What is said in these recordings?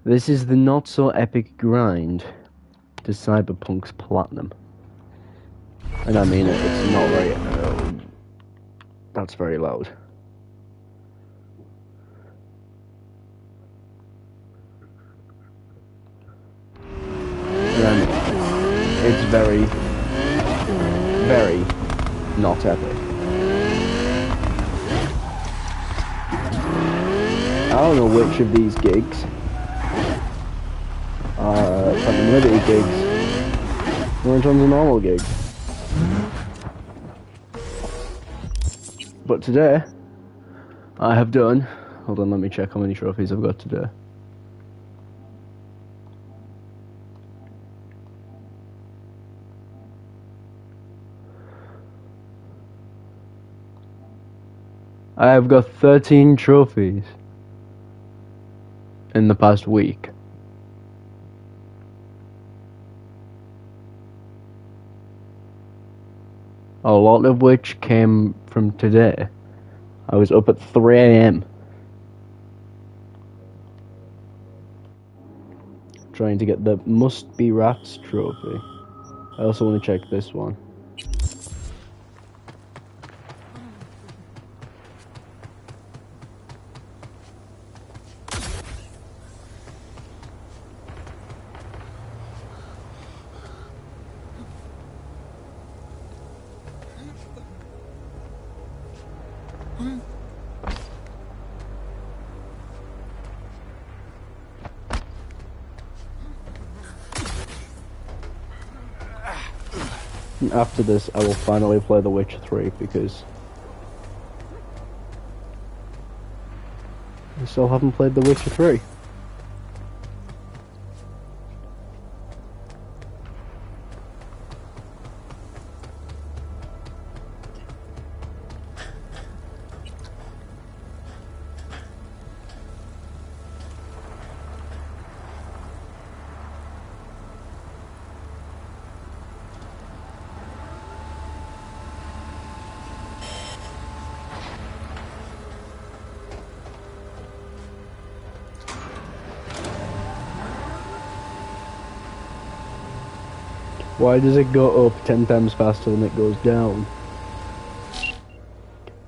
This is the not-so-epic grind to Cyberpunk's Platinum. And I mean it, it's not very... that's very loud. And it's very, very not epic. I don't know which of these gigs are Platinum Liberty gigs, or in terms of normal gigs. But today, I have done... Hold on, let me check how many trophies I've got today. I have got 13 trophies in the past week. A lot of which came from today. I was up at 3 AM trying to get the Must Be Rats trophy. I also want to check this one. After this, I will finally play The Witcher 3 because I still haven't played The Witcher 3. Why does it go up 10 times faster than it goes down?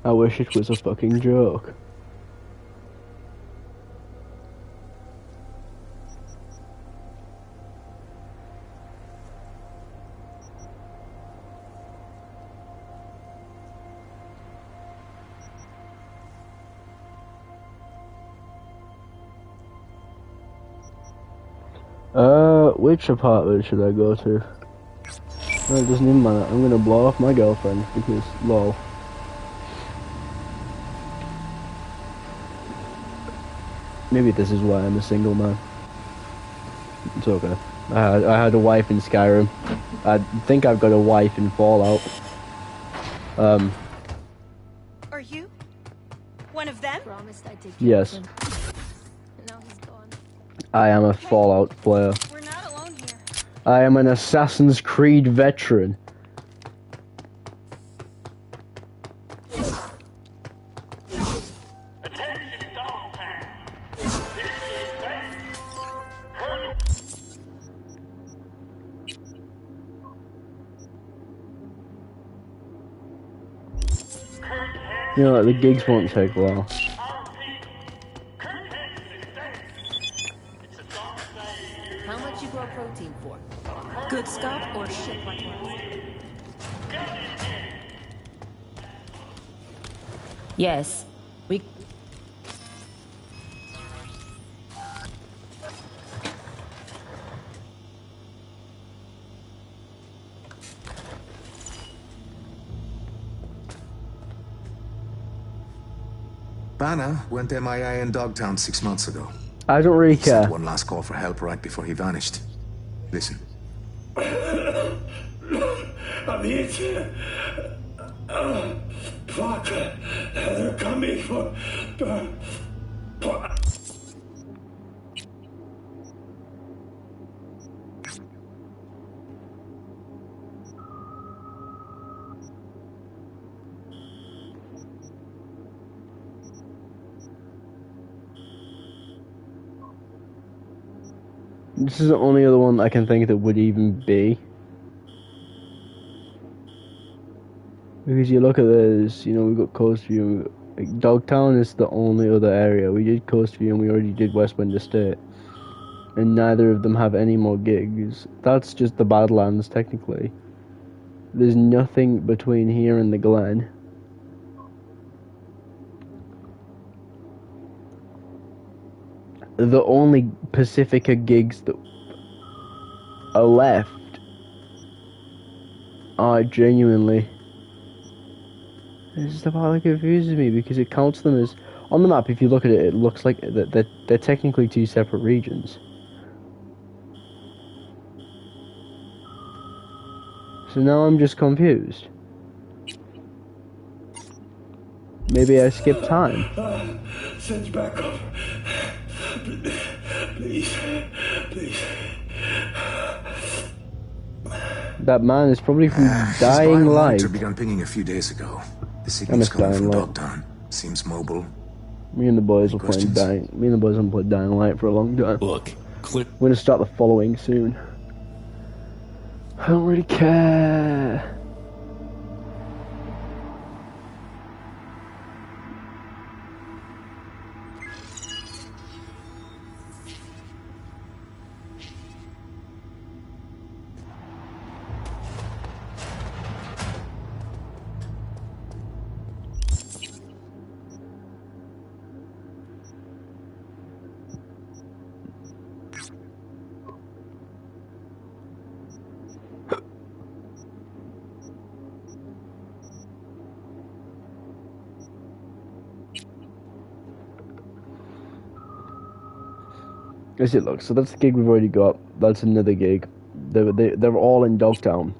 I wish it was a fucking joke. Which apartment should I go to? No, it doesn't even matter. I'm gonna blow off my girlfriend because, lol. Maybe this is why I'm a single man. It's okay. I had a wife in Skyrim. I think I've got a wife in Fallout. Are you one of them? Yes. I am a Fallout player. We're not alone here. I am an Assassin's Creed veteran. You know, the gigs won't take long. How much you grow protein for? Good stuff or shit like that? Yes. We... Banner went MIA in Dogtown 6 months ago. I don't really He sent care. one last call for help right before he vanished. Listen. Fuck. They're coming for... This is the only other one I can think that would even be. Because you look at this, you know, we've got Coast View. Like, Dogtown is the only other area. We did Coast View and we already did Westwind Estate. And neither of them have any more gigs. That's just the Badlands, technically. There's nothing between here and the Glen. The only Pacifica gigs that are left are genuinely... It's just about that confuses me because it counts them as... On the map, if you look at it, it looks like they're technically two separate regions. So now I'm just confused. Maybe I skipped time. Send back up. Please. That man is probably from His Dying bio Light. monitor began pinging a few days ago. The signal's coming Dying from Light. Dogtown. Seems mobile. Me and the boys were playing Questions? Me and the boys haven't played Dying Light for a long time. Look, click. We're gonna start the following soon. I don't really care. As it looks, so that's the gig we've already got. That's another gig. They're all in Dogtown.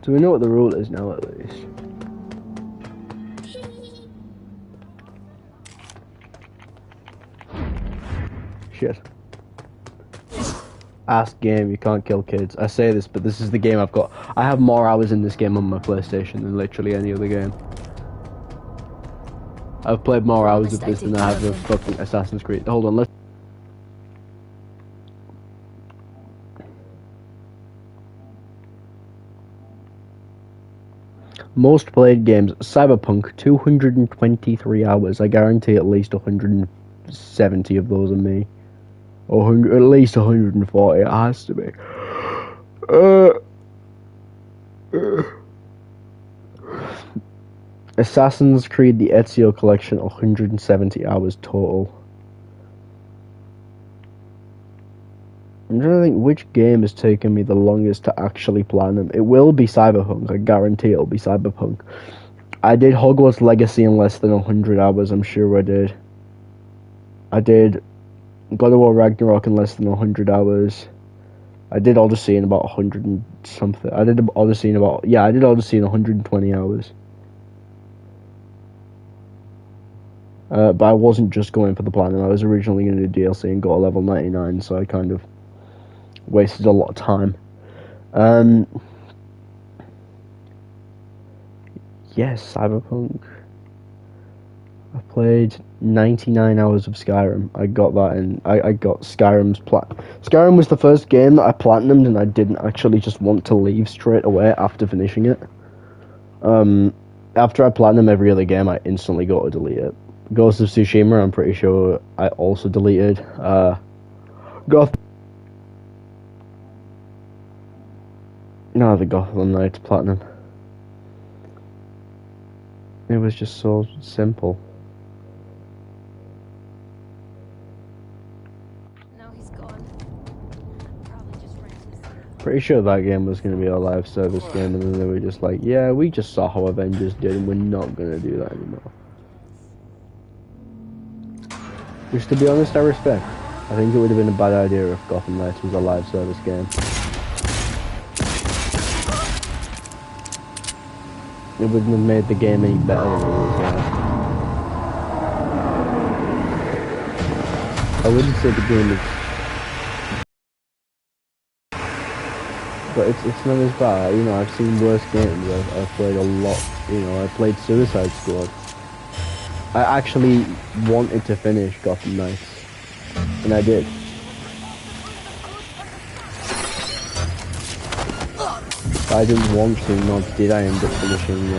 So we know what the rule is now, at least. Shit. Ask game, you can't kill kids. I say this, but this is the game I've got. I have more hours in this game on my PlayStation than literally any other game. I've played more hours of this than I have of fucking Assassin's Creed. Hold on, let's... Most played games, Cyberpunk, 223 hours. I guarantee at least 170 of those are me. Or at least 140, it has to be. Assassin's Creed, the Ezio Collection, 170 hours total. I'm trying to think which game has taken me the longest to actually platinum. It will be Cyberpunk, I guarantee it'll be Cyberpunk. I did Hogwarts Legacy in less than 100 hours, I'm sure I did. I did God of War Ragnarok in less than 100 hours. I did Odyssey in about 100 and something. I did Odyssey in about... Yeah, I did Odyssey in 120 hours. But I wasn't just going for the platinum. I was originally going to do DLC and got a level 99, so I kind of wasted a lot of time. Yes, Cyberpunk. I played 99 hours of Skyrim. I got that in... I got Skyrim's Skyrim was the first game that I platinumed and I didn't actually just want to leave straight away after finishing it. After I platinum every other game, I instantly got to delete it. Ghost of Tsushima, I'm pretty sure I also deleted. No, the Gotham Knights Platinum. It was just so simple. Now he's gone. Probably just ran his... Pretty sure that game was going to be a live service game, and then they were just like, yeah, we just saw how Avengers did, and we're not going to do that anymore. Which, to be honest, I respect. I think it would have been a bad idea if Gotham Knights was a live service game. It wouldn't have made the game any better than it is now. I wouldn't say the game is... but it's not as bad. You know, I've seen worse games. I've played a lot. You know, I played Suicide Squad. I actually wanted to finish Gotham Knights, and I did. I didn't want to, nor did I end up finishing.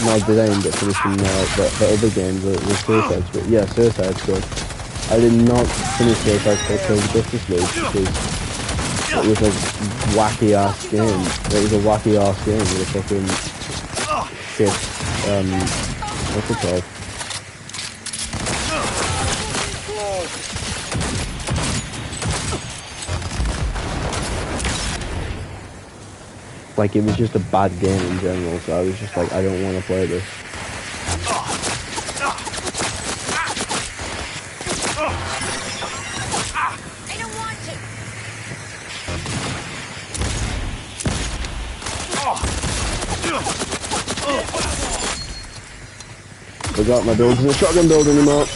Nor did I end up finishing the other game, the Suicide Squad. Yeah, Suicide Squad. I did not finish Suicide Squad till Justice League because it was a wacky ass game. It was a wacky ass game with a fucking shit. What's it called? Like, it was just a bad game in general, so I was just like, I don't want to play this. I don't want to. Forgot my build isn't a shotgun build anymore.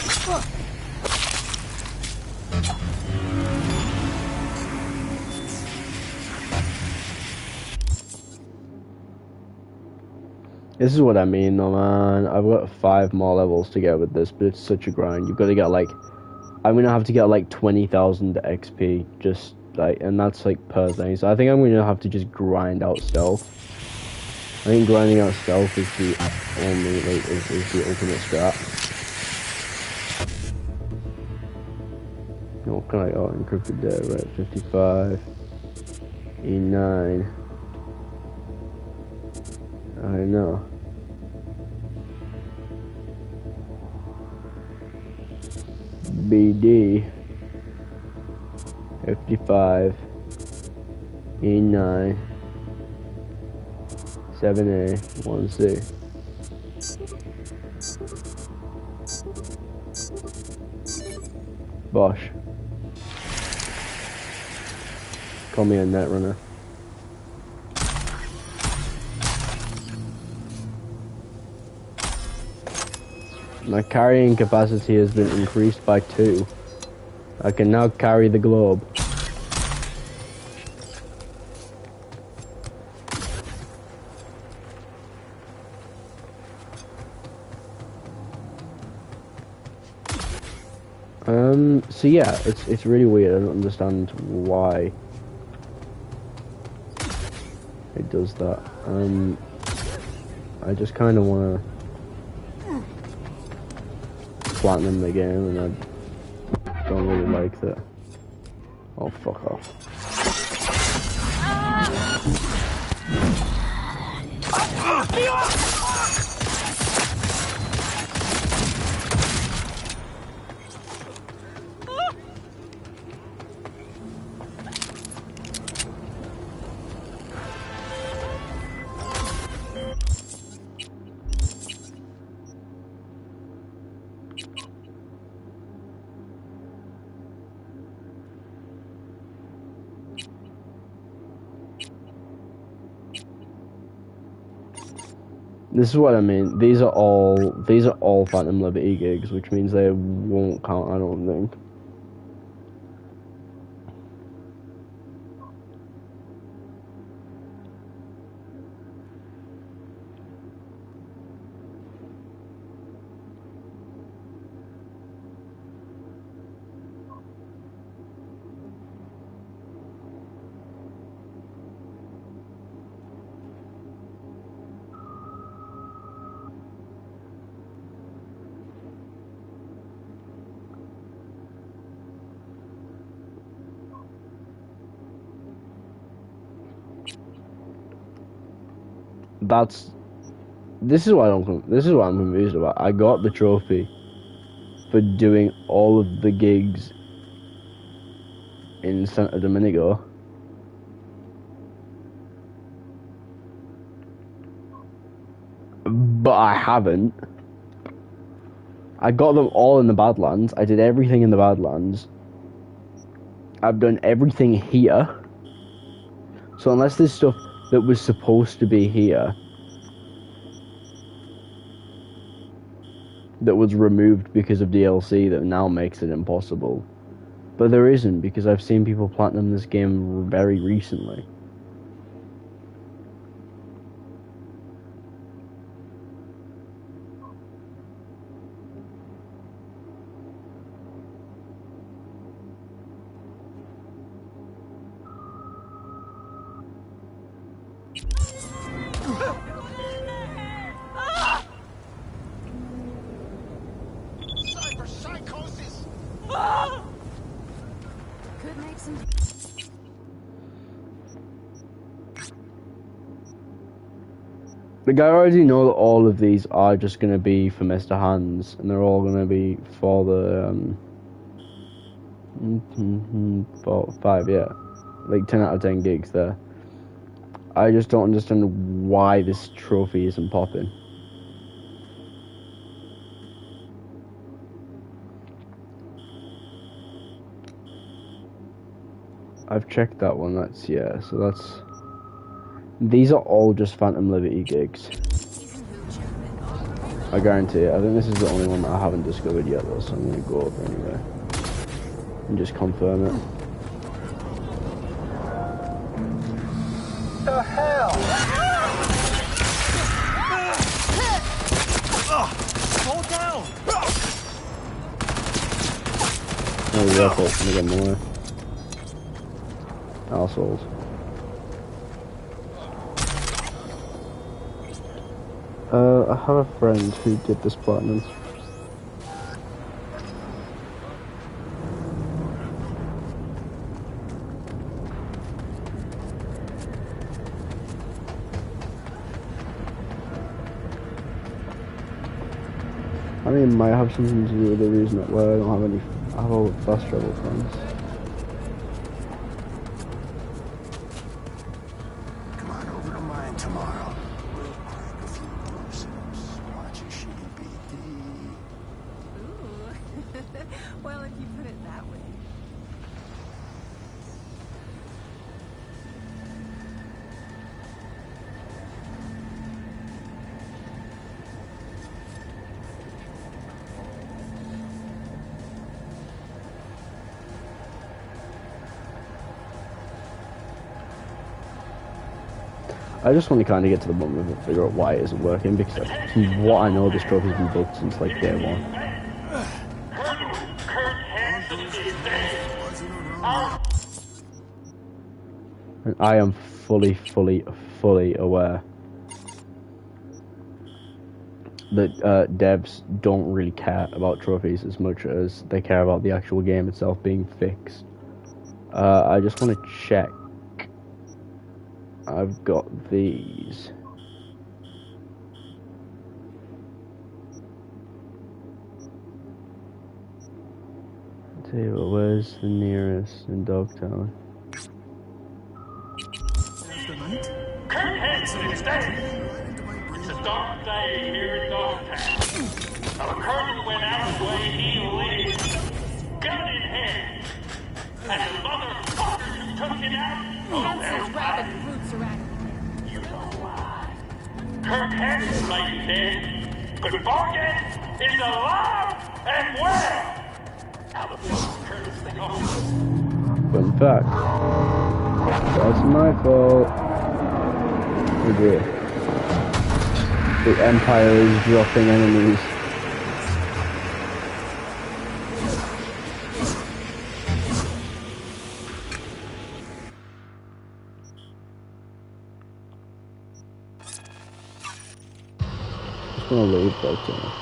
This is what I mean though, man. I've got 5 more levels to get with this, but it's such a grind. You've got to get like, I'm gonna have to get like 20,000 XP, just like, and that's like per thing. So I think I'm gonna have to just grind out stealth. I think grinding out stealth is the only, like, is the ultimate strat. No, can I, oh, encrypted data, right, 55, E9. I know. BD 55 E9 7A 1C. Bosh. Call me a net runner. My carrying capacity has been increased by 2. I can now carry the globe. So yeah, it's really weird. I don't understand why it does that. I just kind of want to platinum the game, and I don't really like that. Oh, fuck off. This is what I mean. These are all Phantom Liberty gigs, which means they won't count, I don't think. This is what I'm confused about. I got the trophy for doing all of the gigs in Santo Domingo. But I haven't. I got them all in the Badlands. I did everything in the Badlands. I've done everything here. So unless there's stuff that was supposed to be here that was removed because of DLC that now makes it impossible, But there isn't, because I've seen people platinum this game very recently. Cyber psychosis! Could make some. Like, I already know that all of these are just going to be for Mr. Hands, and they're all going to be for the, 4, 5, yeah. Like, 10 out of 10 gigs there. I just don't understand why this trophy isn't popping. I've checked that one, that's, yeah, so that's... These are all just Phantom Liberty gigs. I guarantee it. I think this is the only one that I haven't discovered yet, though, so I'm going to go over anyway. And just confirm it. The hell? Slow down! Oh, yeah, I thought I'm going to get more. Assholes. I have a friend who did this platinum. I mean, it might have something to do with the reason that where I don't have any. I have all the fast travel friends. Come on over to mine tomorrow. We'll crack a few bruises. Watch your shitty BD. Ooh. Well, if you put it that way. I just want to kind of get to the bottom of it and figure out why it isn't working, because from what I know, this trophy's been built since like day one. And I am fully aware that devs don't really care about trophies as much as they care about the actual game itself being fixed. I just want to check. I've got these. I'll tell you what, where's the nearest in Dogtown? After night? It's a dark day here in Dogtown. Now the colonel went out the way he lived, gun in hand. And the motherfuckers who took it out, oh, they're Rabid brutes around. you know why. Kirk Hansen lay dead, but Morgan is alive and well. How the fuck turned this thing off? Fun fact. That's my fault. Oh dear. The Empire is dropping enemies. Just gonna leave Dogtown.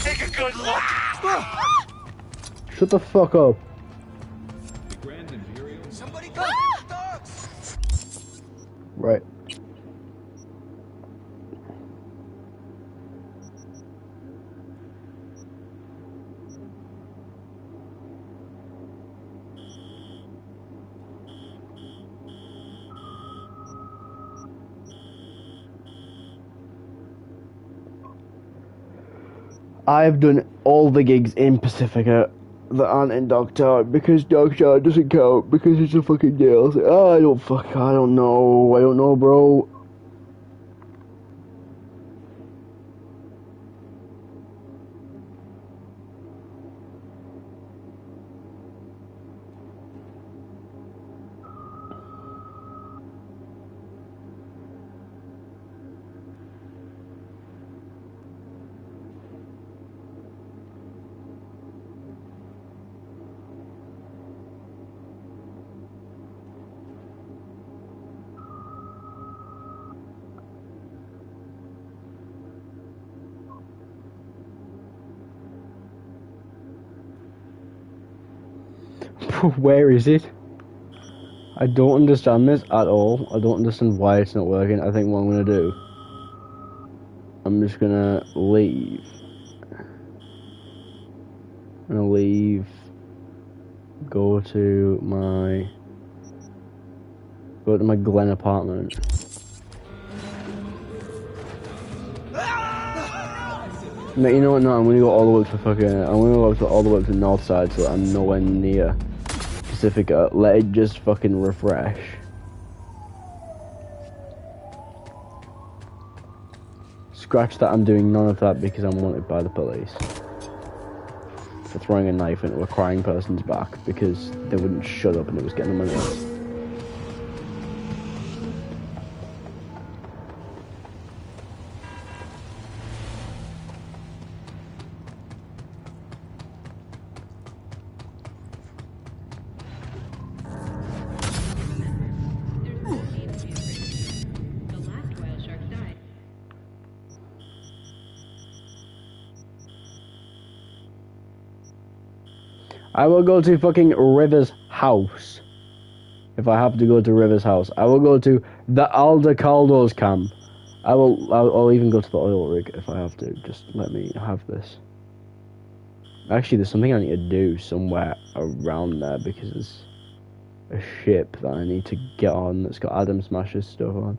Take a good look! Shut the fuck up. Somebody call the dogs! Right. I've done all the gigs in Pacifica that aren't in Dogtown because Dogtown doesn't count because it's a fucking deal. Oh, I don't know, bro. Where is it? I don't understand this at all. I don't understand why it's not working. I think what I'm gonna do, I'm just gonna leave. I'm gonna leave. Go to my Glen apartment. No, you know what? No, I'm gonna go all the way to fucking. I'm gonna go all the way to the north side, so I'm nowhere near Pacifica. Let it just fucking refresh. Scratch that. I'm doing none of that because I'm wanted by the police for throwing a knife into a crying person's back because they wouldn't shut up and it was getting on my nerves. I will go to fucking River's house. If I have to go to River's house, I will go to the Aldecaldo's camp. I'll even go to the oil rig if I have to. Just let me have this. Actually, there's something I need to do somewhere around there because there's a ship that I need to get on that's got Adam Smash's stuff on.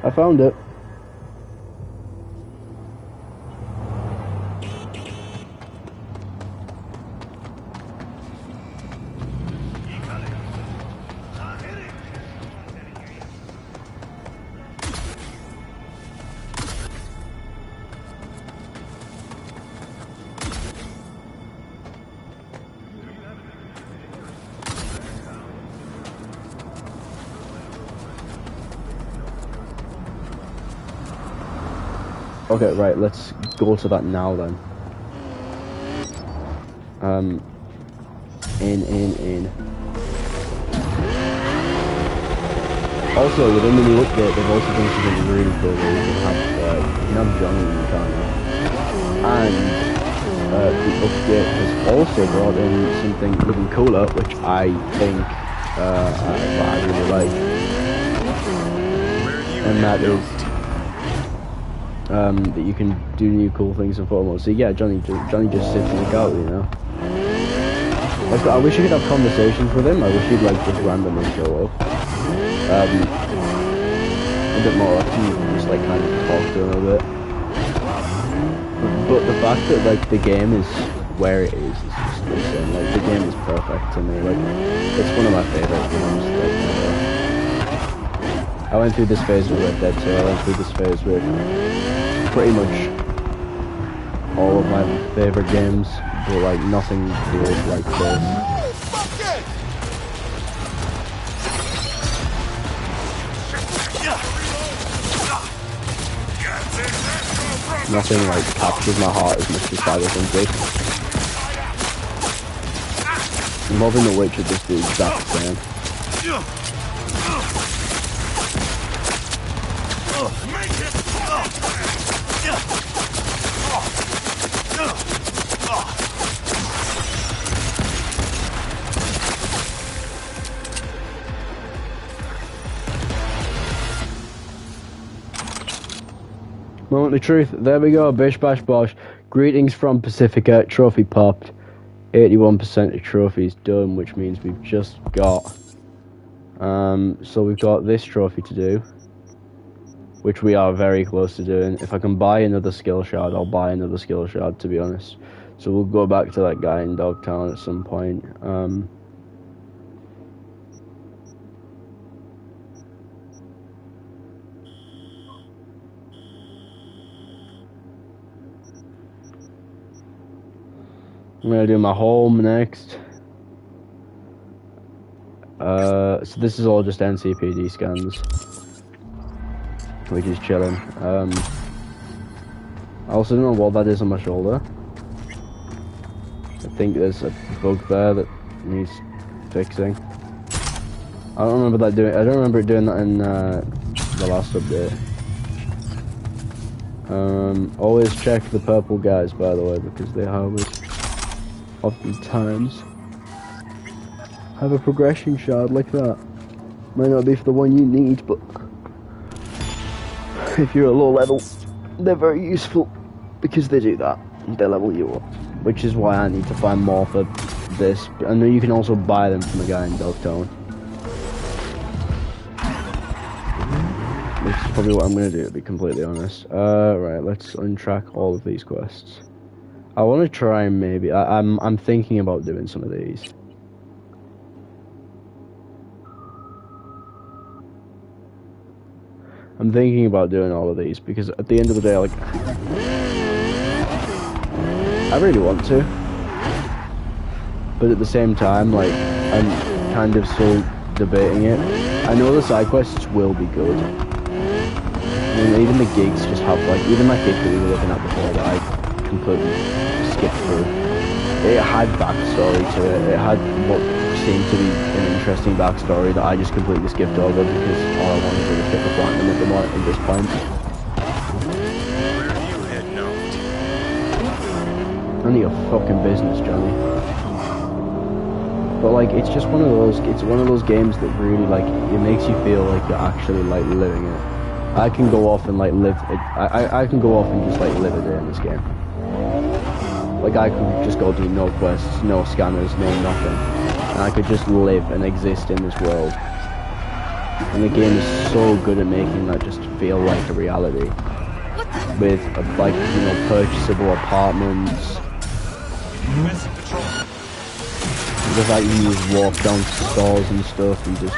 I found it. Okay, right, let's go to that now then. In. Also, within the new update, they've also done something really cool where you can have Johnny in the camera. And the update has also brought in something even cooler, which I think I really like. And that is that you can do new cool things in photo mode. So yeah, Johnny just sits in the gallery, you know. I wish you could have conversations with him. I wish he'd like just randomly show up. A bit more often, you can just like kind of talk to him a bit. But the fact that like the game is where it is just insane. Like the game is perfect to me. Like it's one of my favorite games. Like, I went through this phase with Red Dead 2. I went through this phase with pretty much all of my favorite games, but like nothing feels like this. Nothing like captures my heart as much as Cyberpunk did. I'm hoping The Witcher just do the exact same. Moment of truth. There we go. Bish bash bosh. Greetings from Pacifica. Trophy popped. 81% of trophies done, which means we've just got. So we've got this trophy to do, which we are very close to doing. If I can buy another skill shard, I'll buy another skill shard, to be honest. So we'll go back to that guy in Dogtown at some point. I'm gonna do my home next. So this is all just NCPD scans, which is chilling. I also don't know what that is on my shoulder. I think there's a bug there that needs fixing. I don't remember it doing that in the last update. Always check the purple guys, by the way, because they always oftentimes have a progression shard like that. Might not be for the one you need, but if you're a low level, they're very useful because they do that. They level you up, which is why I need to find more for this. I know you can also buy them from a guy in Dogtown, which is probably what I'm gonna do, to be completely honest. Right, let's untrack all of these quests. I want to try and maybe I'm thinking about doing some of these. I'm thinking about doing all of these because at the end of the day, like, I really want to, but at the same time, like, I'm kind of still debating it. I know the side quests will be good. I mean, even the gigs just have, like, even that gig that we were looking at before that I completely skipped through. It had backstory to it. It had what seemed to be an interesting backstory that I just completely skipped over because all I wanted was to get the platinum at this point. Where are you heading out? None of your fucking business, Johnny. But like, it's just one of those games that really, like, it makes you feel like you're actually, like, living it. I can go off and, like, I can go off and just, like, live a day in this game. Like, I could just go do no quests, no scanners, no nothing. And I could just live and exist in this world. And the game is so good at making that just feel like a reality. With, like, you know, purchasable apartments. Just like you just walk down to stores and stuff and just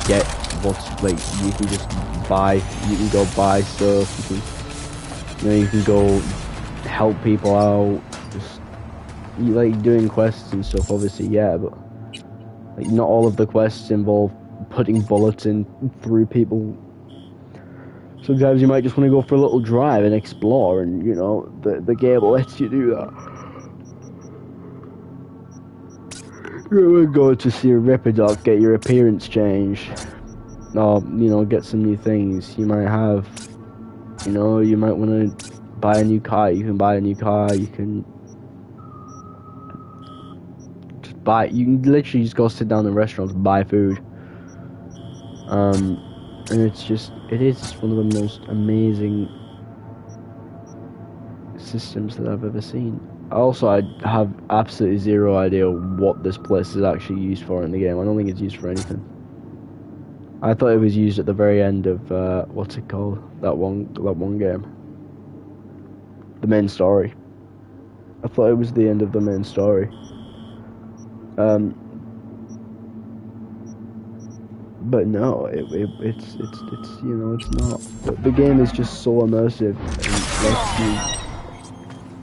get what's, like, you can just buy, you can go buy stuff, you can go help people out, just, you like doing quests and stuff, obviously, yeah, but, like, not all of the quests involve putting bullets in through people. Sometimes you might just want to go for a little drive and explore, and, you know, the game lets you do that. You would go to see a Ripperdoc, get your appearance changed, or, you know, get some new things. You might have, you know, you might want to buy a new car. You can buy a new car. You can just buy. You can literally just go sit down in restaurants and buy food. And it's just, it is one of the most amazing systems that I've ever seen. Also, I have absolutely zero idea what this place is actually used for in the game. I don't think it's used for anything. I thought it was used at the very end of what's it called? That one game. The main story. I thought it was the end of the main story. But no, it's you know, it's not. The game is just so immersive and lets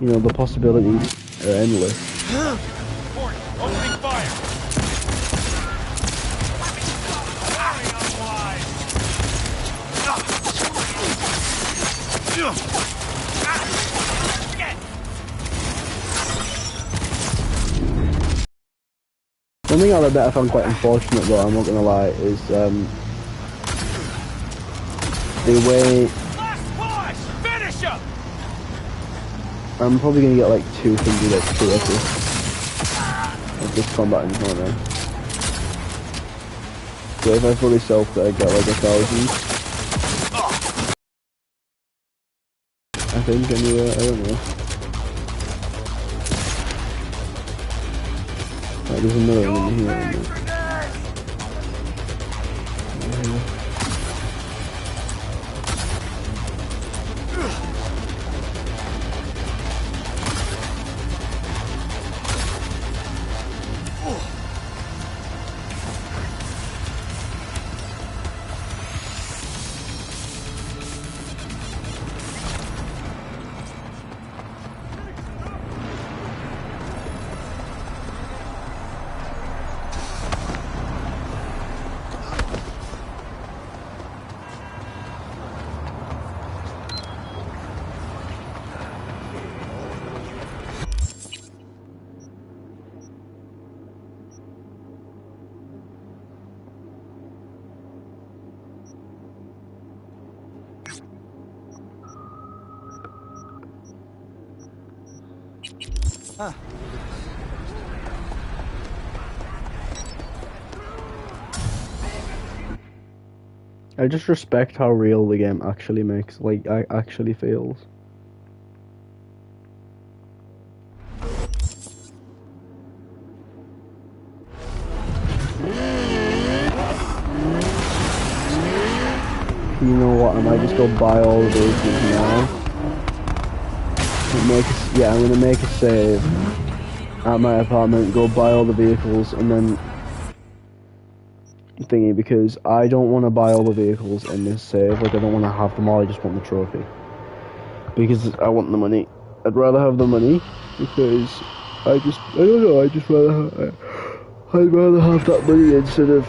you know, the possibilities are endless. Opening fire! One thing that I found quite unfortunate, though, I'm not gonna lie, is the way. Last push! Finish him! I'm probably gonna get like 200 XP of this combat in here now. So if I fully self that, I get like 1,000. I think anyway, I don't know. Right, there's another one in here. I just respect how real the game actually makes, like, actually feels. You know what, I might just go buy all of those now. I'm gonna make a save at my apartment, go buy all the vehicles, and then thingy, because I don't want to buy all the vehicles in this save. Like, I don't want to have them all, I just want the trophy. Because I want the money. I'd rather have the money, because I don't know, I'd rather have that money instead of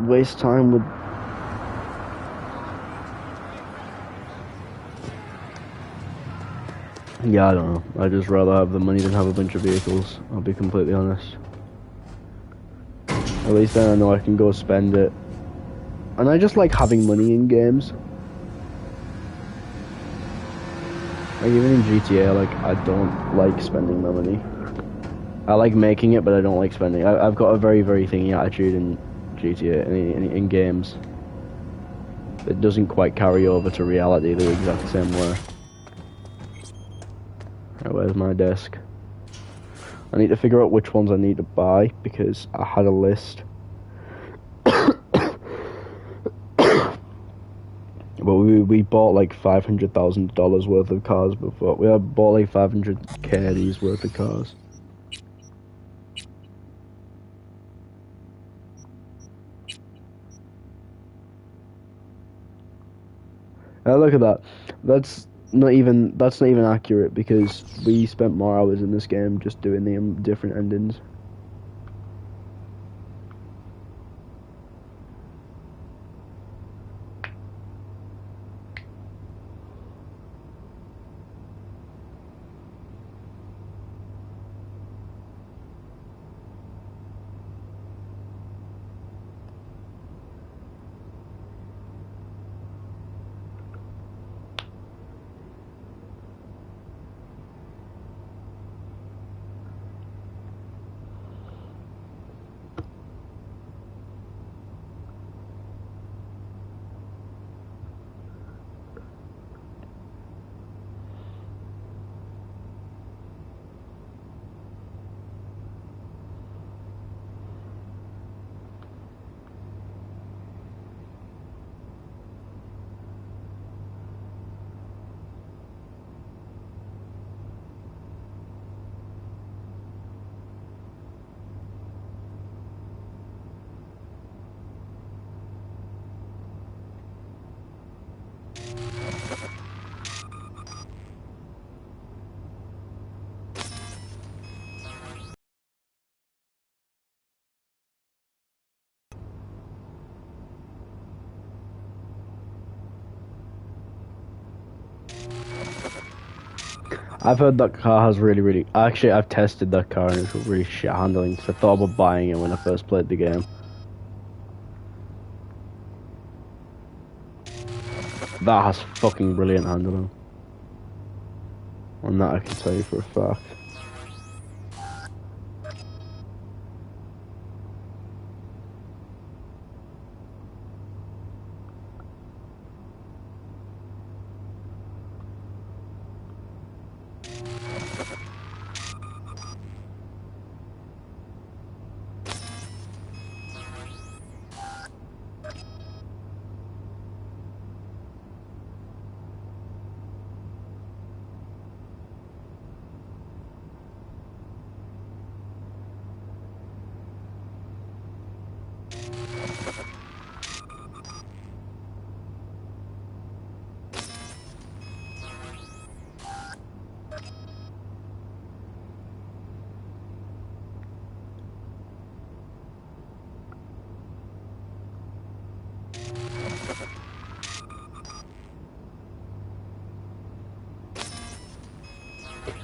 waste time with. Yeah, I don't know. I'd just rather have the money than have a bunch of vehicles, I'll be completely honest. At least then I know I can go spend it. And I just like having money in games. Like, even in GTA, like, I don't like spending my money. I like making it, but I don't like spending. I've got a very, very thingy attitude in GTA, in games. It doesn't quite carry over to reality the exact same way. Right, where's my desk? I need to figure out which ones I need to buy because I had a list. But we bought like $500,000 worth of cars before. We had bought like 500k these worth of cars. Look at that. That's not even accurate because we spent more hours in this game just doing the different endings. I've heard that car has really. Actually, I've tested that car and it's really shit handling. Because I thought about buying it when I first played the game. That has fucking brilliant handling. And that I can tell you for a fact.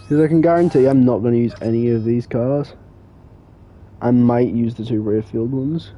Because I can guarantee I'm not going to use any of these cars. I might use the two Rayfield ones.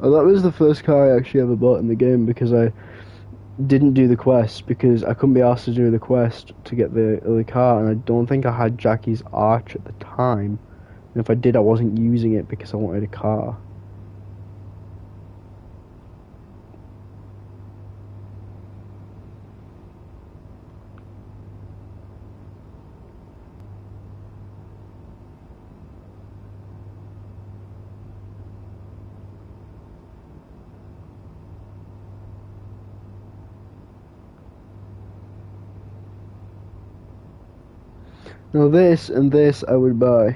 Oh, that was the first car I actually ever bought in the game because I didn't do the quest because I couldn't be asked to do the quest to get the other car, and I don't think I had Jackie's Arch at the time. And if I did, I wasn't using it because I wanted a car. Now this and this I would buy.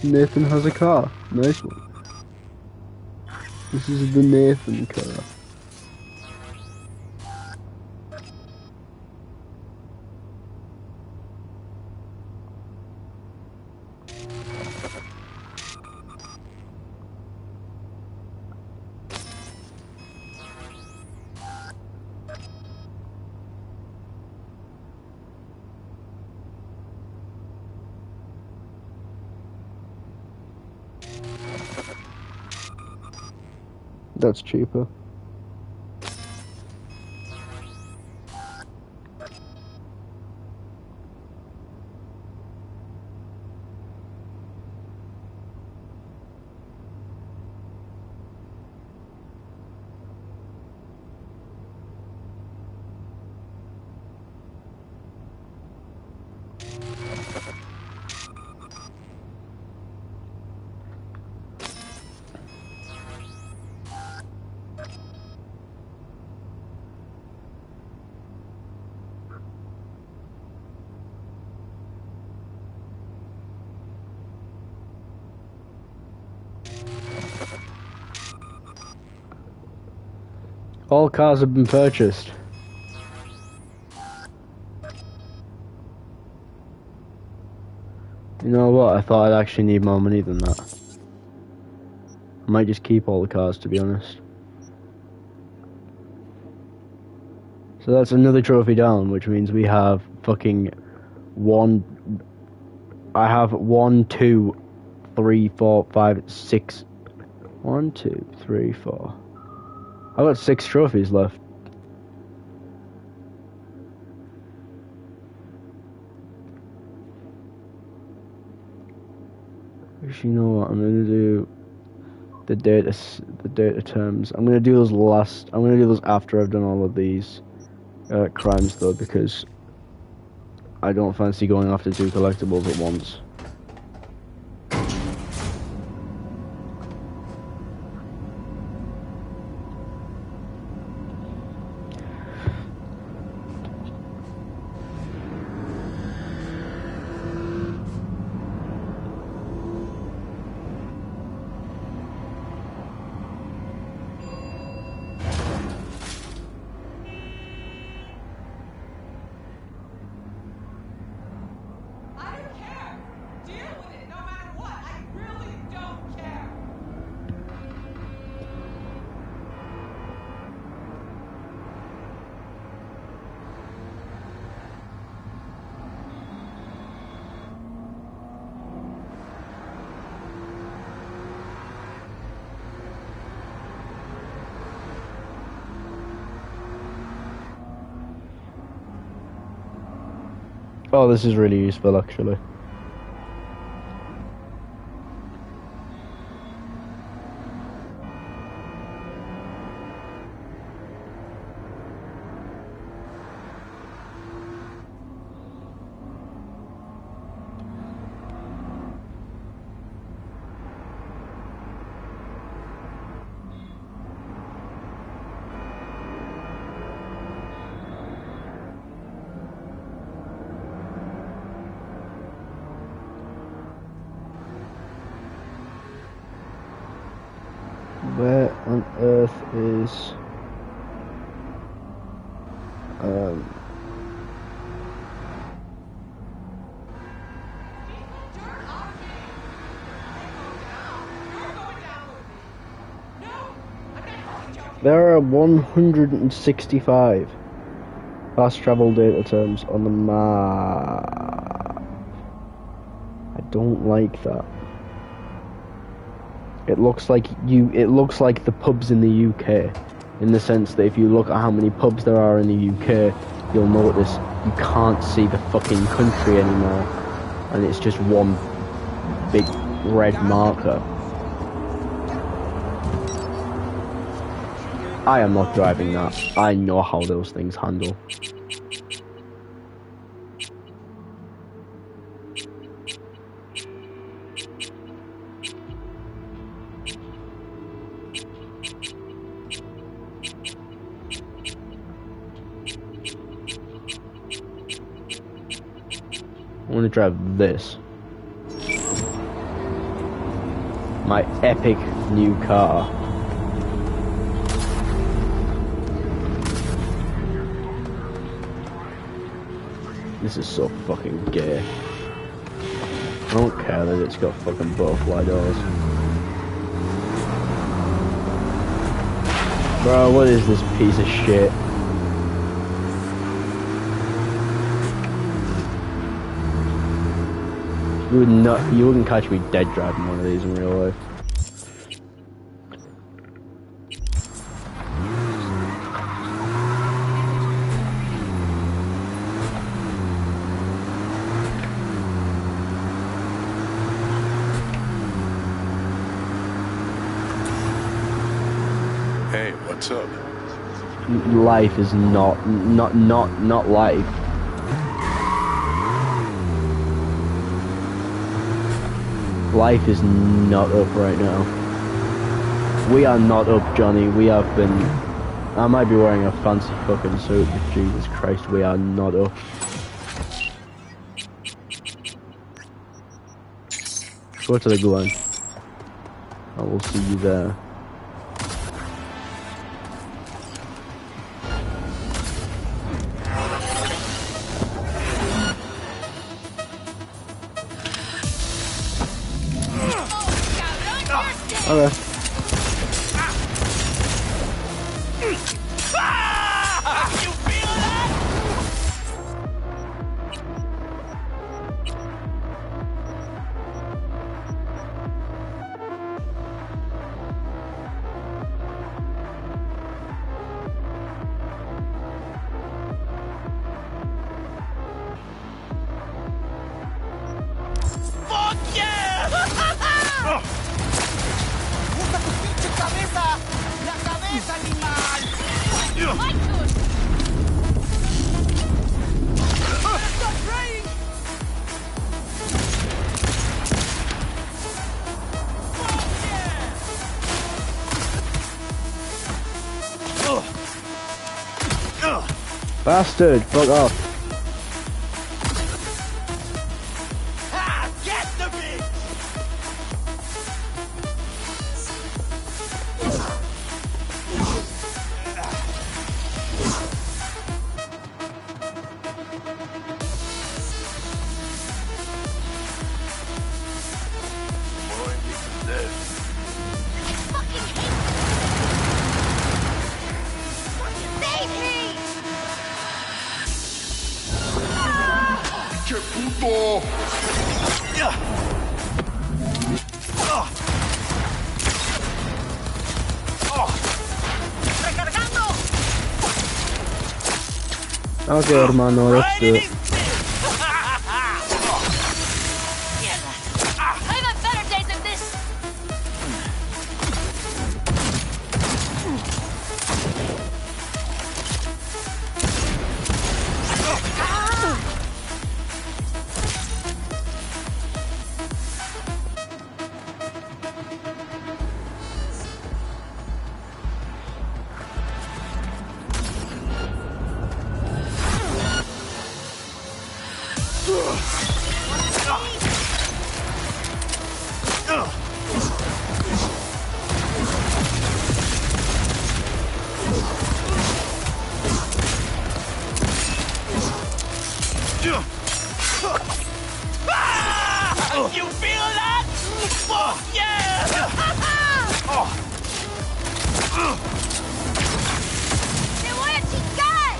Nathan has a car. Nice one. This is the Nathan car. That's cheaper. All cars have been purchased. You know what? I thought I'd actually need more money than that. I might just keep all the cars, to be honest. So that's another trophy down, which means we have fucking one. I have 1, 2, 3, 4, 5, 6. 1, 2, 3, 4. I've got 6 trophies left. Actually, you know what? I'm gonna do the data terms. I'm gonna do those last. I'm gonna do those after I've done all of these crimes, though, because I don't fancy going after 2 collectibles at once. Oh, this is really useful, actually. Where on earth is there are 165 fast travel data terms on the map. I don't like that. It looks like the pubs in the UK, in the sense that if you look at how many pubs there are in the UK, you'll notice you can't see the fucking country anymore, and it's just one big red marker. I am not driving that. I know how those things handle. I'm gonna drive this. my epic new car. This is so fucking gay. I don't care that it's got fucking butterfly doors. Bro, what is this piece of shit? You wouldn't catch me dead driving one of these in real life. Hey, what's up? Life is not life. Life is not up right now. We are not up, Johnny. We have been... I might be wearing a fancy fucking suit, but Jesus Christ, we are not up. Go to the Glen. I will see you there. Okay. Bastard, fuck off. Get the bitch! Okay, hermano, let's do it. I've had better days than this. You feel that? Fuck yeah! ¡Te voy a chingar!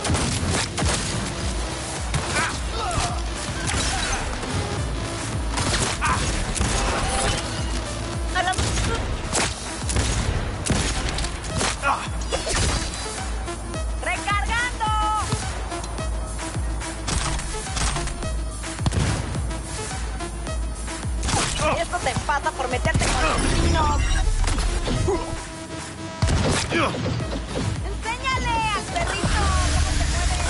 ¡Recargando! Esto te pasa por meterte con los niños. Enséñale al perrito cómo se mueve.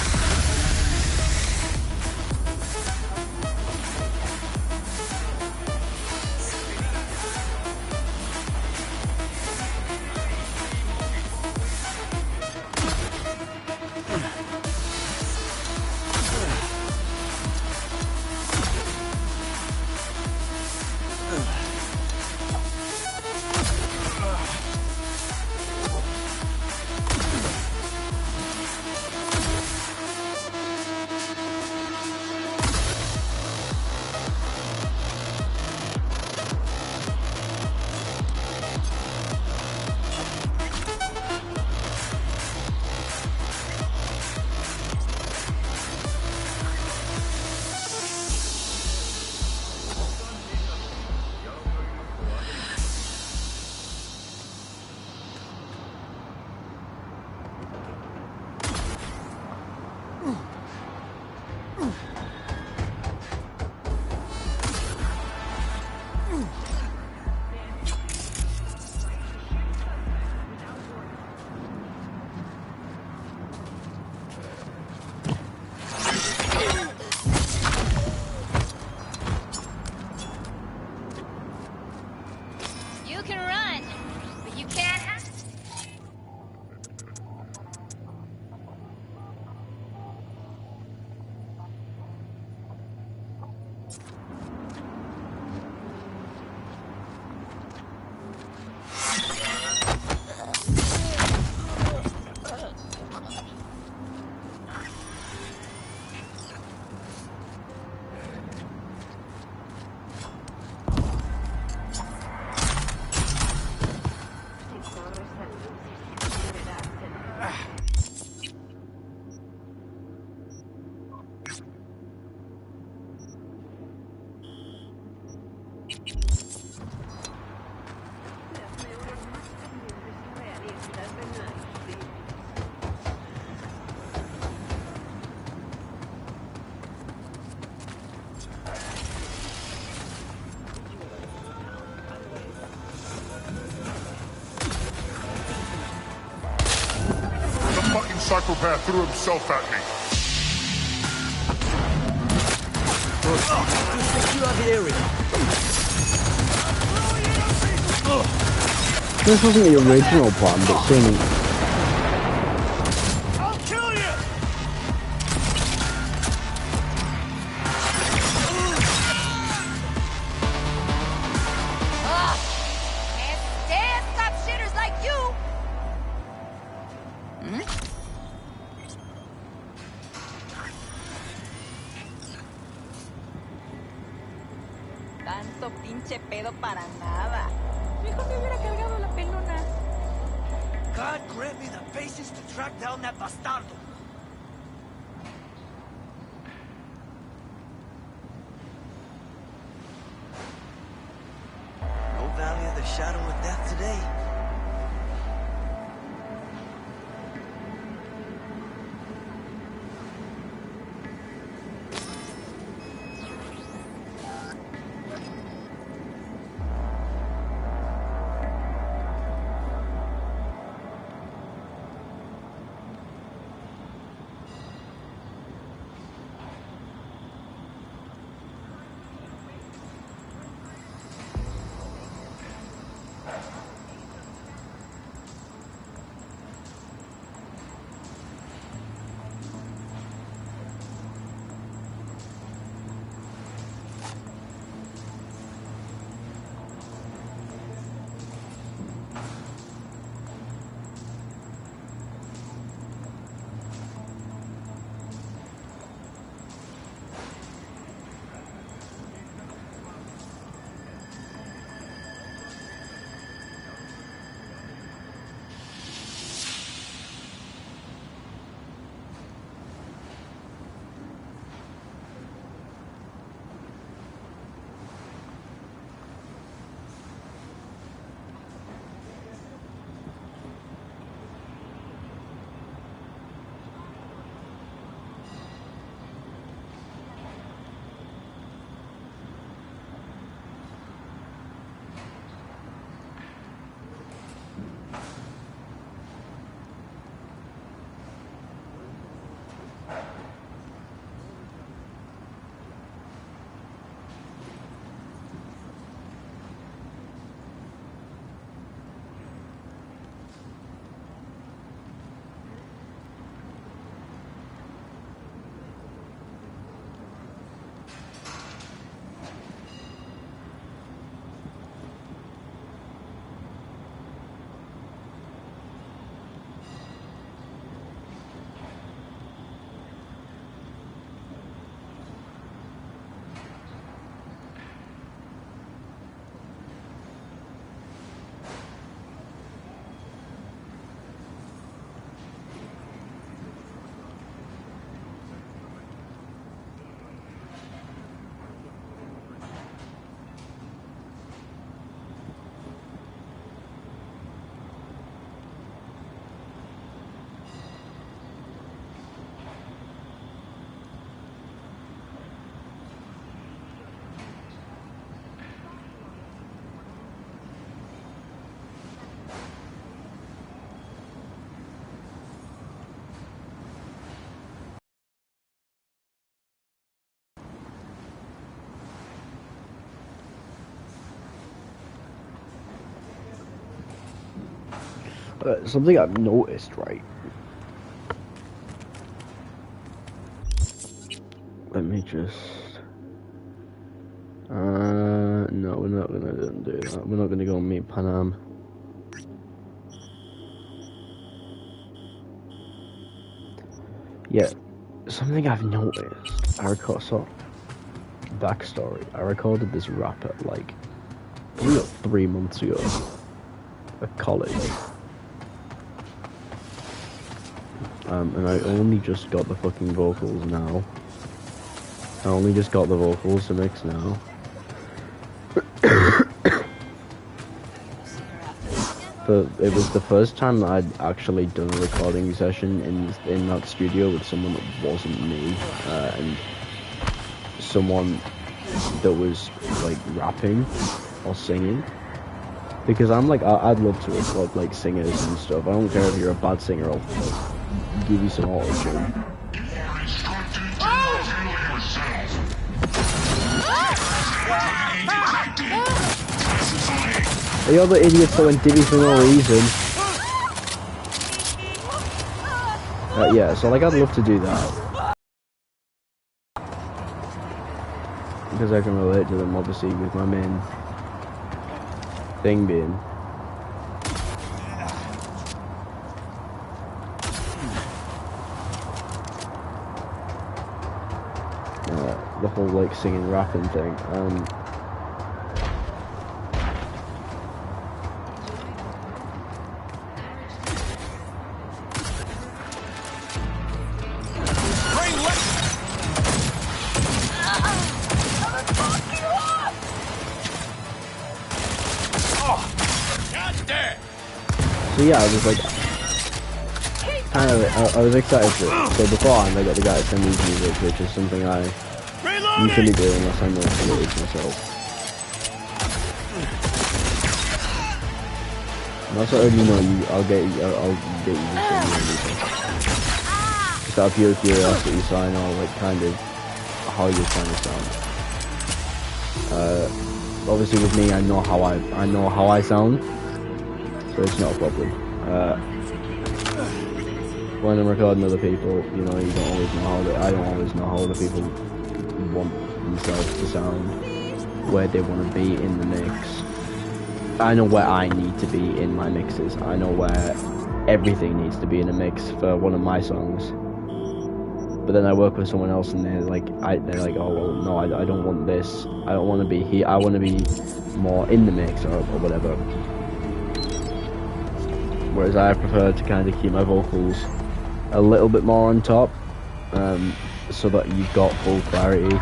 You can run, but you can't. Psychopath threw himself at me. This wasn't the original plan, but seeing I'll kill you! Can't stand stop shitters like you! Tanto pinche pedo para nada. Mejor me hubiera cargado la pelona. God grant me the patience to track down that bastardo. No Valley of the Shadow of Death today. Something I've noticed, right? Let me just... no, we're not gonna do that. We're not gonna go and meet Panam. Yeah, something I've noticed. So, backstory. I recorded this rap at like 3 months ago at college. And I only just got the fucking vocals now. I only just got the vocals to mix now. But it was the first time that I'd actually done a recording session in that studio with someone that wasn't me, and someone that was like rapping or singing. Because I'm like, I'd love to record like singers and stuff. I don't care if you're a bad singer, I'll give you some auto-tune. The other idiots that went divvy for no reason. Yeah, so like I'd love to do that. Because I can relate to them obviously with my main thing being the whole like singing rapping thing. So yeah, I was like, kind of, I was excited for it. So beforehand, I got the guy to send me music, which is something I usually do unless I know the lyrics myself. And also, already know you, I'll get you to send me music. Just out of pure curiosity, so I know like kind of how you're trying to sound. Obviously with me, I know how I sound. So it's not a problem. When I'm recording other people, you know, you don't always know I don't always know how other people want themselves to sound, where they want to be in the mix. I know where I need to be in my mixes. I know where everything needs to be in a mix for one of my songs. But then I work with someone else and they're like, oh well, no, I don't want this. I don't want to be here. I want to be more in the mix or whatever. Whereas I prefer to kind of keep my vocals a little bit more on top, so that you've got full clarity.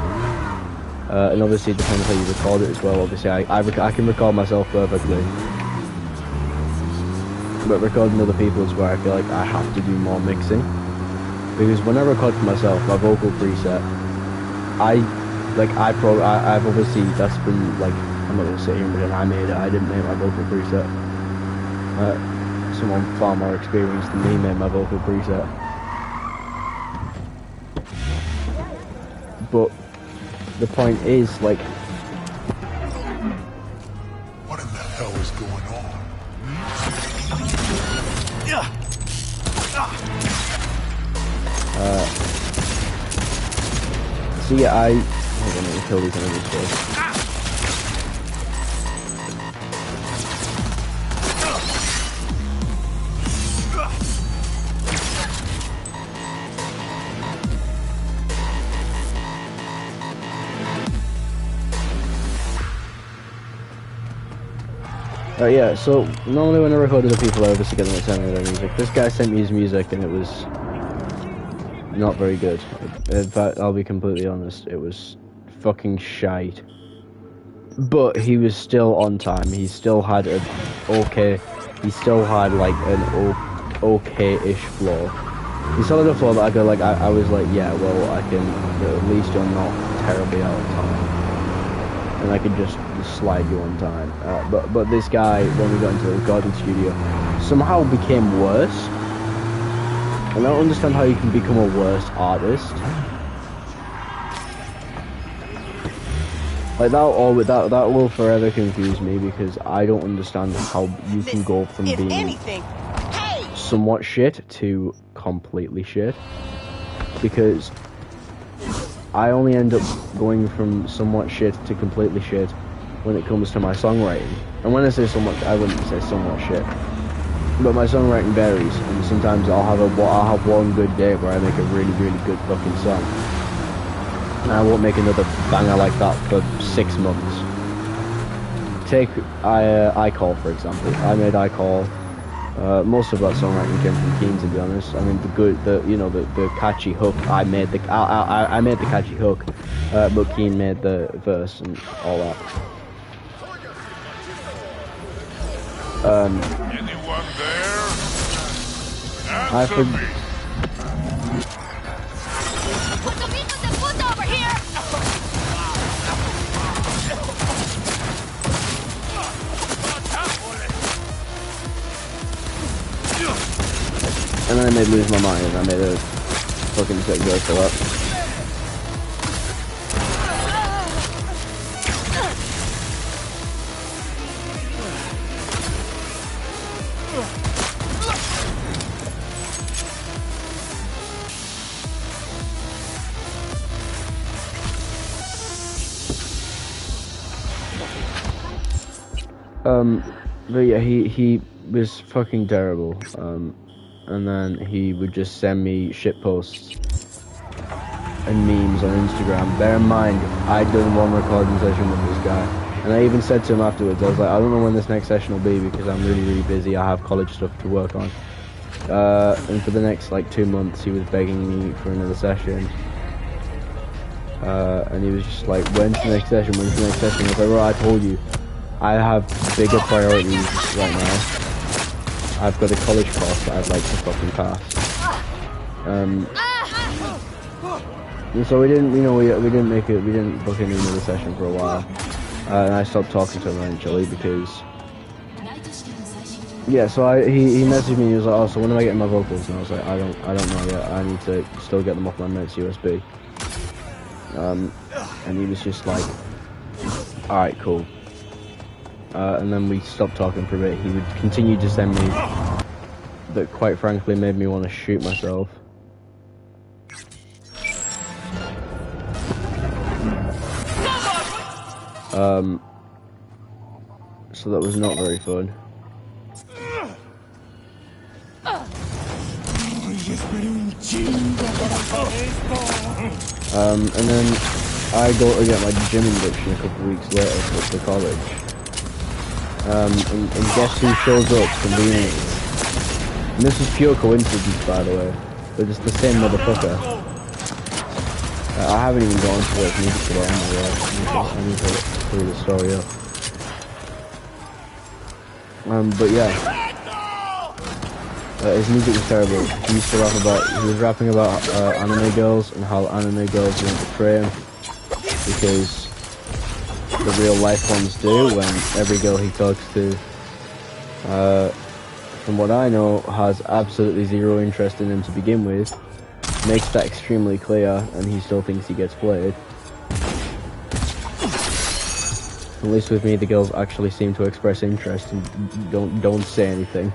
And obviously it depends how you record it as well. Obviously I can record myself perfectly, but recording other people is where I feel like I have to do more mixing. Because when I record for myself, my vocal preset, I've obviously, that's been like, I'm not gonna sit here and pretend I made it. I didn't make my vocal preset. Someone far more experienced than me made my vocal preset. But the point is, like, what in the hell is going on? So yeah, hold on, let me kill these enemies first. Yeah, so normally when I record other people, I obviously get them to send me their music. This guy sent me his music and it was not very good. In fact, I'll be completely honest, it was fucking shite. But he was still on time. He still had like an okay-ish flow. He still had a flow that I could like, I was like, yeah, well, I can, at least you're not terribly out of time. And I could just slide you on time. But this guy, when we got into the recording studio, somehow became worse. And I don't understand how you can become a worse artist. Like that will forever confuse me because I don't understand how you can go from being. Anything, somewhat shit to completely shit, because I only end up going from somewhat shit to completely shit when it comes to my songwriting. And when I say somewhat, I wouldn't say somewhat shit, but my songwriting varies, and sometimes I'll have one good day where I make a really good fucking song, and I won't make another banger like that for 6 months. Take I Call, for example. I made I Call. Most of that songwriting came from Keen, to be honest. I mean, the catchy hook. I made the catchy hook, but Keen made the verse and all that. Anyone there? Answer me. Over here! And then I made Lose My Mind, and I made a fucking sick verse for that. But yeah, he was fucking terrible. And then he would just send me shit posts and memes on Instagram. Bear in mind, I'd done one recording session with this guy, and I even said to him afterwards, I was like, I don't know when this next session will be because I'm really busy. I have college stuff to work on. And for the next like 2 months, he was begging me for another session. And he was just like, when's the next session? When's the next session? I was like, well, I told you, I have bigger priorities right now. I've got a college course that I'd like to fucking pass. And so we didn't, we didn't make it, we didn't book in another session for a while. And I stopped talking to him eventually because, yeah, so he messaged me and he was like, oh, so when am I getting my vocals? And I was like, I don't know yet, I need to still get them off my mate's USB. And he was just like, alright, cool. And then we stopped talking for a bit. He would continue to send me that, quite frankly, made me want to shoot myself. So that was not very fun. And then I go to get my gym induction a couple weeks later for college. And guess who shows up conveniently? And this is pure coincidence, by the way, but it's the same motherfucker. I haven't even gone to it. I need to put it on my way. I need to pull the story up. But yeah, his music was terrible. He used to rap about, he was rapping about anime girls and how anime girls won't betray him because the real life ones do, when every girl he talks to, from what I know, has absolutely zero interest in him to begin with, makes that extremely clear, and he still thinks he gets played. At least with me, the girls actually seem to express interest and don't say anything.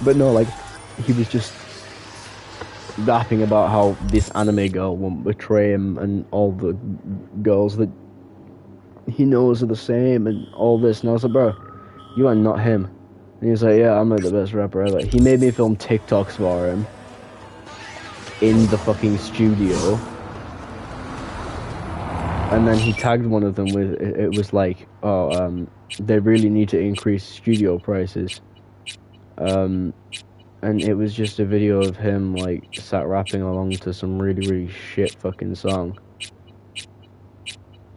But no, like, he was just rapping about how this anime girl won't betray him, and all the girls that he knows are the same, and all this. And I was like, bro, you are not him. And he was like, yeah, I'm like the best rapper ever. He made me film TikToks for him in the fucking studio. And then he tagged one of them with, it was like, oh, they really need to increase studio prices. And it was just a video of him, like, sat rapping along to some really shit fucking song.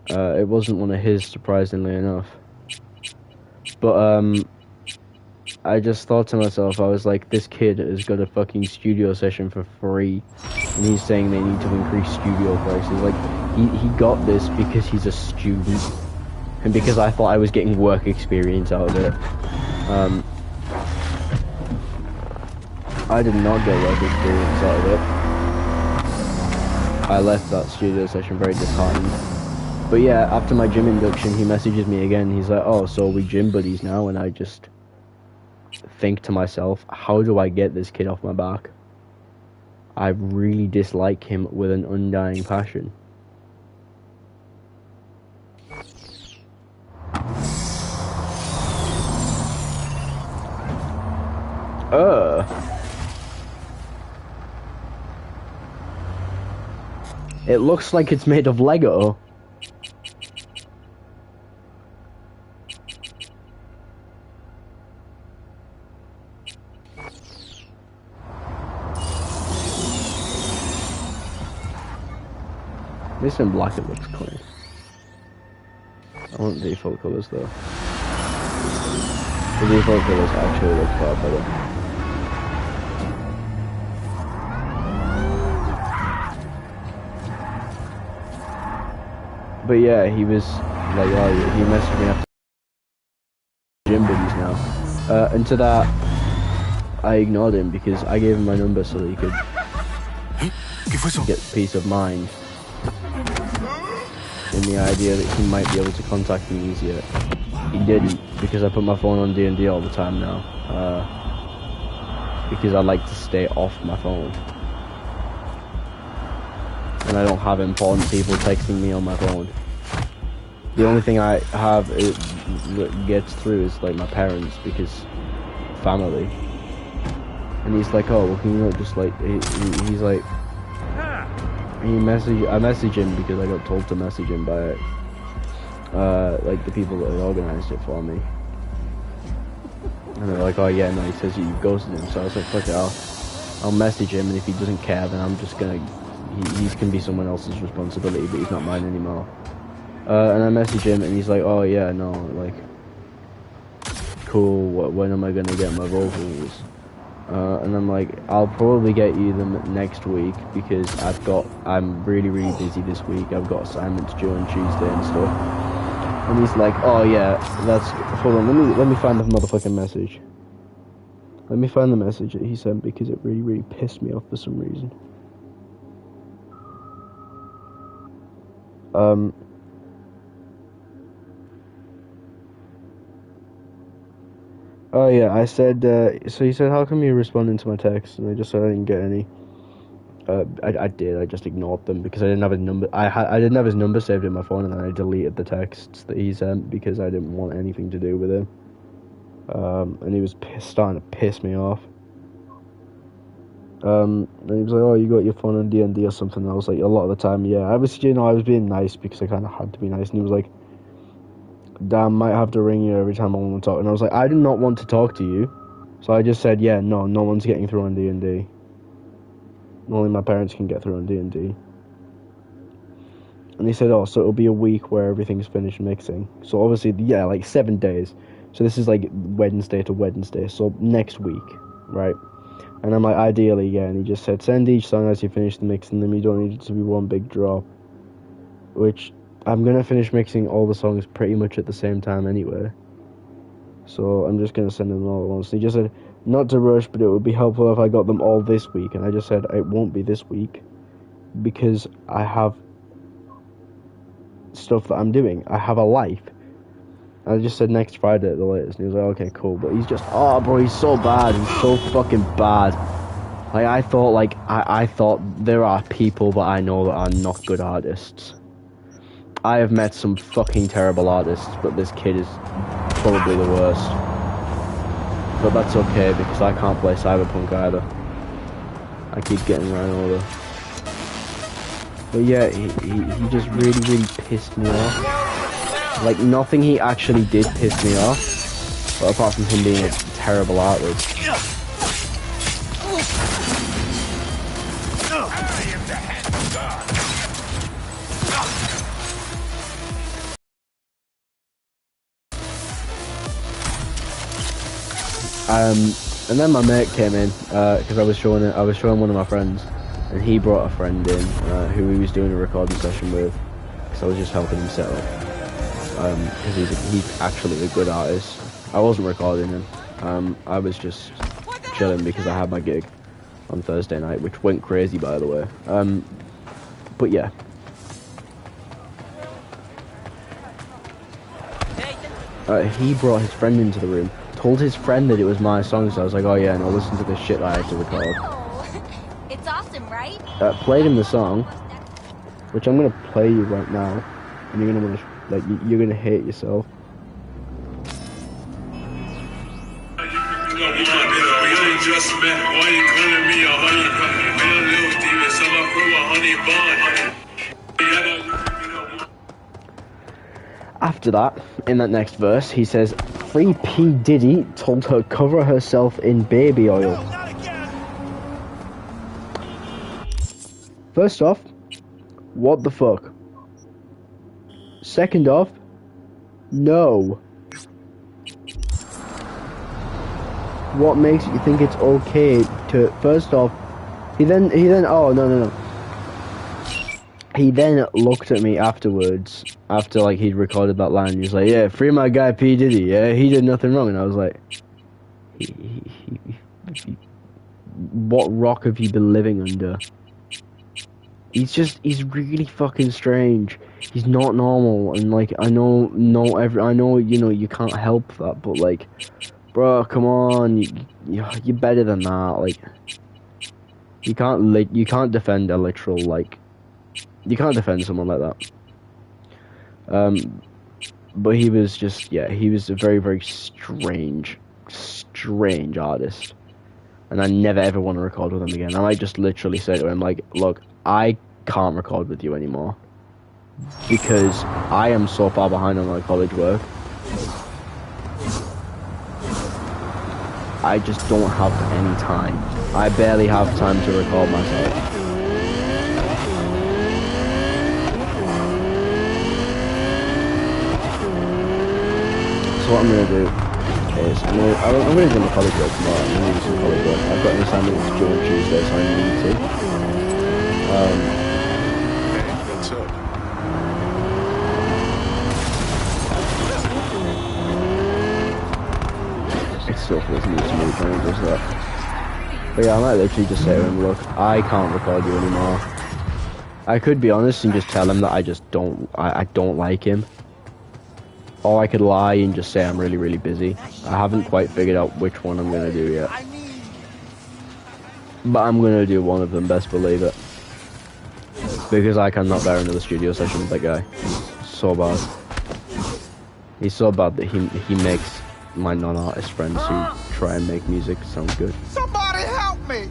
It wasn't one of his, surprisingly enough. But, I just thought to myself, I was like, this kid has got a fucking studio session for free, and he's saying they need to increase studio prices. Like, he got this because he's a student, and because I thought I was getting work experience out of it. I did not get work experience out of it. I left that studio session very disheartened. But yeah, after my gym induction, he messages me again. He's like, oh, so are we gym buddies now? And I just think to myself, how do I get this kid off my back? I really dislike him with an undying passion. It looks like it's made of Lego. This in black it looks clean. I want default colors though. The default colors actually look far better. But yeah, he was like, oh, he messaged me after gym buddies now. And to that, I ignored him because I gave him my number so that he could get peace of mind. In the idea that he might be able to contact me easier. He didn't, because I put my phone on D&D all the time now. Because I like to stay off my phone. And I don't have important people texting me on my phone. The only thing I have that gets through is like my parents, because family. And he's like, oh, well, can you not just like, he's like, I messaged him because I got told to message him by like the people that had organised it for me. And they're like, oh yeah, no, he says you've ghosted him. So I was like, fuck it, I'll message him, and if he doesn't care, then I'm just gonna, he can be someone else's responsibility, but he's not mine anymore. And I message him, and he's like, oh yeah, no, like, cool, when am I gonna get my vocals? And I'm like, I'll probably get you them next week, because I'm really busy this week. I've got assignments due on Tuesday and stuff. And he's like, oh yeah, hold on, let me find the motherfucking message. Let me find the message that he sent, because it really pissed me off for some reason. Oh yeah, I said, so he said, how come you're responding to my text? And I just said I didn't get any. I did, I just ignored them because I didn't have his number. I didn't have his number saved in my phone, and then I deleted the texts that he sent because I didn't want anything to do with him. And he was starting to piss me off. And he was like, oh, you got your phone on D&D or something? And I was like, a lot of the time, yeah. I was being nice because I kind of had to be nice. And he was like, damn, might have to ring you every time I want to talk. And I was like, I do not want to talk to you. So I just said, yeah, no one's getting through on D&D. Only my parents can get through on D&D. And he said, oh, so it'll be a week where everything's finished mixing. So obviously, yeah, like 7 days. So this is like Wednesday to Wednesday. So next week, right? And I'm like, ideally, yeah. And he just said, send each song as you finish the mix, and then you don't need it to be one big drop. Which, I'm going to finish mixing all the songs pretty much at the same time anyway. So I'm just going to send them all at once. And he just said, not to rush, but it would be helpful if I got them all this week. And I just said, it won't be this week, because I have stuff that I'm doing. I have a life. I just said next Friday at the latest, and he was like, okay, cool. But he's just, oh, bro, he's so bad. He's so fucking bad. Like, I thought there are people that I know that are not good artists. I have met some fucking terrible artists, but this kid is probably the worst. But that's okay, because I can't play Cyberpunk either. I keep getting run over. But yeah, he just really pissed me off. Like, nothing he actually did piss me off, but apart from him being a terrible artist. And then my mate came in, because I was showing one of my friends, and he brought a friend in, who he was doing a recording session with, because I was just helping him set up. Because he's actually a good artist. I wasn't recording him. I was just chilling because I had my gig on Thursday night, which went crazy, by the way. But yeah. He brought his friend into the room, told his friend that it was my song, so I was like, oh yeah, no, listen to this shit I had to record. Oh, it's awesome, right? Played him the song, which I'm gonna play you right now, and you're gonna wanna, like, you're gonna hate yourself. Just met. Why you calling me a honey bunny? Man, a little demon, so I from a honey bun. After that, in that next verse, he says, Free P. Diddy told her cover herself in baby oil. First off, what the fuck? Second off, no. What makes you think it's okay to, first off, he then, oh, no. He then looked at me afterwards, after, like, he'd recorded that line, he was like, yeah, free my guy P. Diddy, yeah, he did nothing wrong, and I was like, what rock have you been living under? He's really fucking strange. He's not normal, and, like, I know, you know, you can't help that, but, like, bro, come on, you're better than that. Like, you can't defend a literal, like, you can't defend someone like that. But he was just, yeah, he was a very, very strange artist, and I never ever want to record with him again. I might just literally say to him, like, look, I can't record with you anymore because I am so far behind on my college work. I just don't have any time. I barely have time to record myself. So what I'm gonna do is I'm gonna do my college work tomorrow. I'm gonna do some college work. I've got an assignment that's due on Tuesday, so I need to. What's up? It still feels new to me when it does that. But yeah, I might literally just say to him, look, I can't record you anymore. I could be honest and just tell him that I just don't, I don't like him. Or I could lie and just say I'm really, really busy. I haven't quite figured out which one I'm gonna do yet. But I'm gonna do one of them, best believe it. Because I cannot bear another studio session with that guy. He's so bad. He's so bad that he makes my non-artist friends who try and make music sound good. Somebody help me!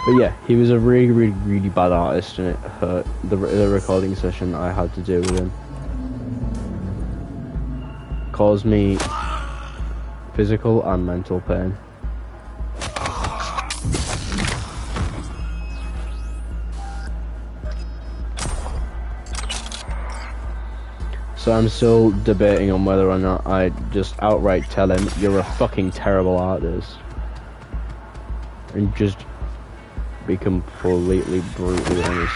But yeah, he was a really, really, really bad artist, and it hurt the recording session I had to do with him. Caused me physical and mental pain. So I'm still debating on whether or not I just outright tell him, you're a fucking terrible artist. And just be completely brutally honest.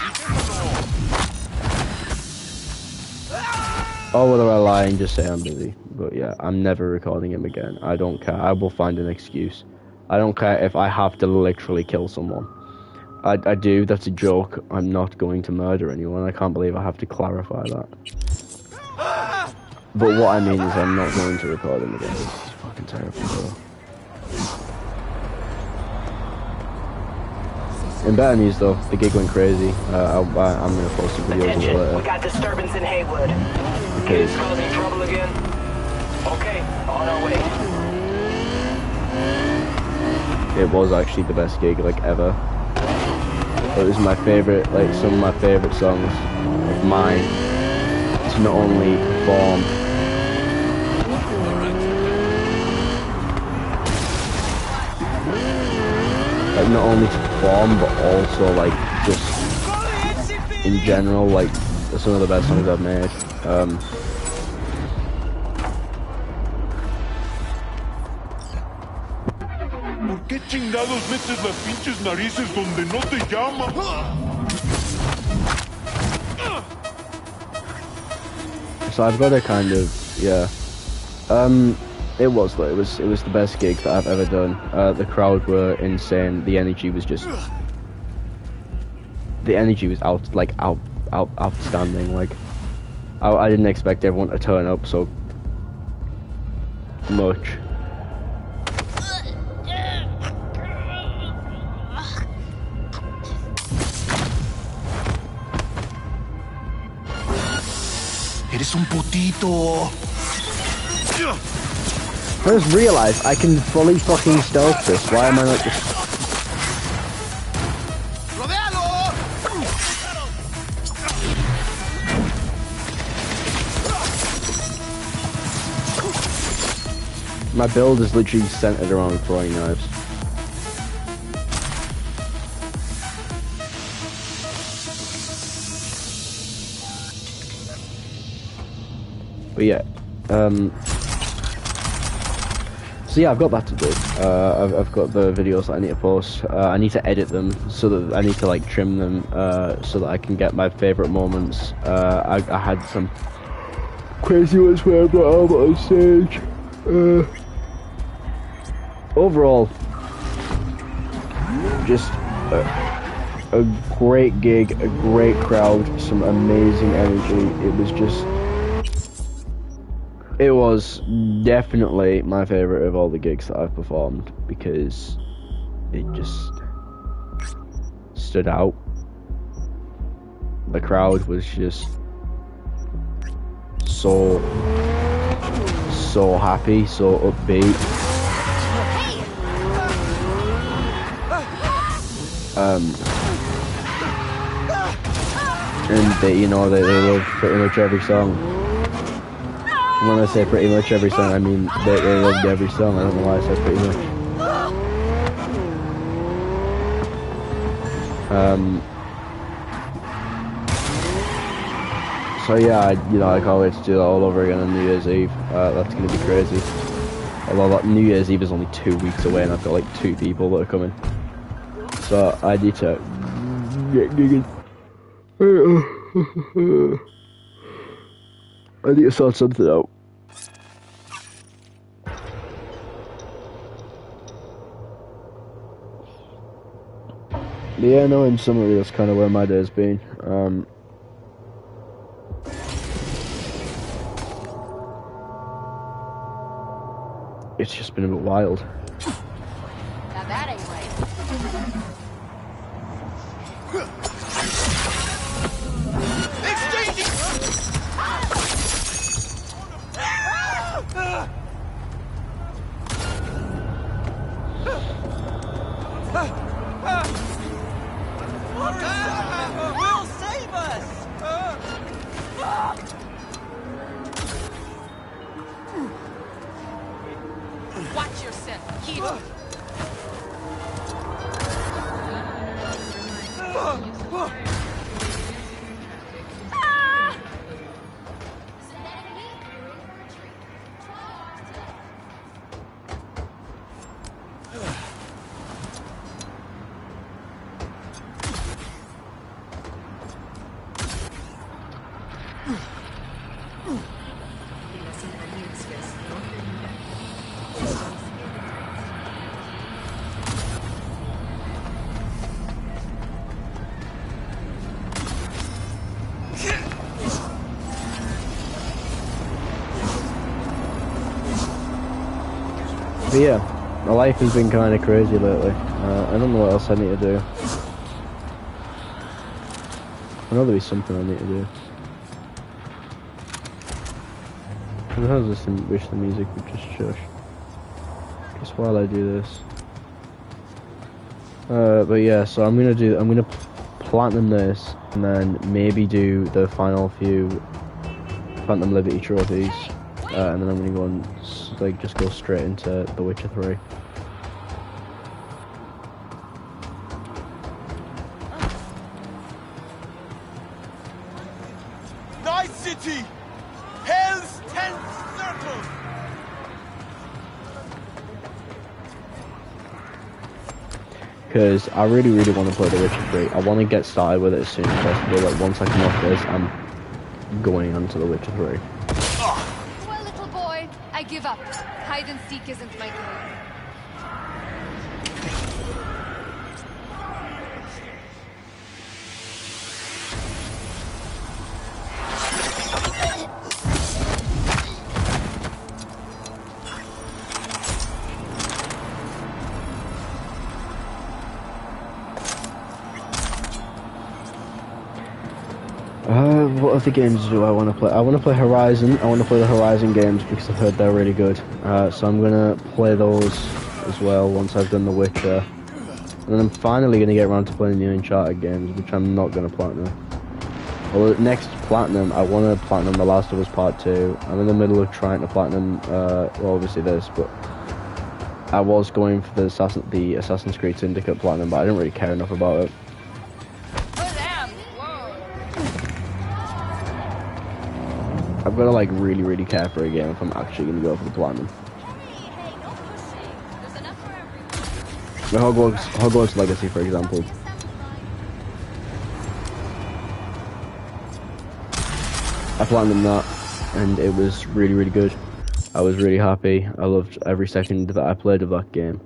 Or whether I lie and just say I'm busy. But yeah, I'm never recording him again. I don't care. I will find an excuse. I don't care if I have to literally kill someone. I do, that's a joke. I'm not going to murder anyone. I can't believe I have to clarify that. But what I mean is I'm not going to record him again. This is fucking terrible, bro. In better news though, the gig went crazy. I'm gonna post some videos of it later. We got disturbance in Haywood. Because Kids causing trouble again? Okay, on our way. it was actually the best gig like ever. It was my favorite, like some of my favorite songs of mine to not only perform, like not only to perform, but also like just in general, like some of the best songs I've made. ¿Por qué chingados metes las pinches narices donde no te llama? So I've got to kind of, yeah. It was though. It was the best gig that I've ever done. The crowd were insane. The energy was just, the energy was outstanding. Like, I didn't expect everyone to turn up so much. Eres un putito. I just realised I can fully fucking stealth this. Why am I not just... My build is literally centered around throwing knives. But yeah, so yeah, I've got that to do. I've got the videos that I need to post. I need to edit them, so that I need to like trim them, so that I can get my favourite moments. I had some crazy ones where I got out on stage. Overall, just a great gig, a great crowd, some amazing energy. It was definitely my favourite of all the gigs that I've performed, because it just stood out. The crowd was just so happy, so upbeat. And they love pretty much every song. When I say pretty much every song, I mean they loved every song. I don't know why I said pretty much. So yeah, I can't wait to do that all over again on New Year's Eve. That's gonna be crazy. Although that New Year's Eve is only 2 weeks away, and I've got like 2 people that are coming. So I need to get gigging. I need to sort something out. But yeah, no, in summary, that's kind of where my day's been. It's just been a bit wild. Now that ain't right. Will save us! Watch yourself, kid. But yeah, my life has been kind of crazy lately. I don't know what else I need to do. I know there'll be something I need to do. Who the hell is this? Wish the music would just shush. Just while I do this. But yeah, so I'm gonna platinum this, and then maybe do the final few Phantom Liberty trophies, and then I'm gonna go and like just go straight into The Witcher 3. Night City! Hell's 10th Circle! Because I really want to play The Witcher 3. I want to get started with it as soon as possible. Like once I come off this, I'm going on to The Witcher 3. Well, little boy, I give up. Hide and seek isn't my game. What other games do I want to play? I want to play Horizon. I want to play the Horizon games because I've heard they're really good. So I'm gonna play those as well once I've done The Witcher. And then I'm finally gonna get around to playing the new Uncharted games, which I'm not gonna platinum. Well, next platinum, I want to platinum The Last of Us Part 2. I'm in the middle of trying to platinum, well, obviously this, but I was going for the Assassin's Creed Syndicate platinum, but I didn't really care enough about it. I've got to like really care for a game if I'm actually going to go for the platinum. The Hogwarts Legacy, for example. I platinumed that, and it was really good. I was really happy. I loved every second that I played of that game.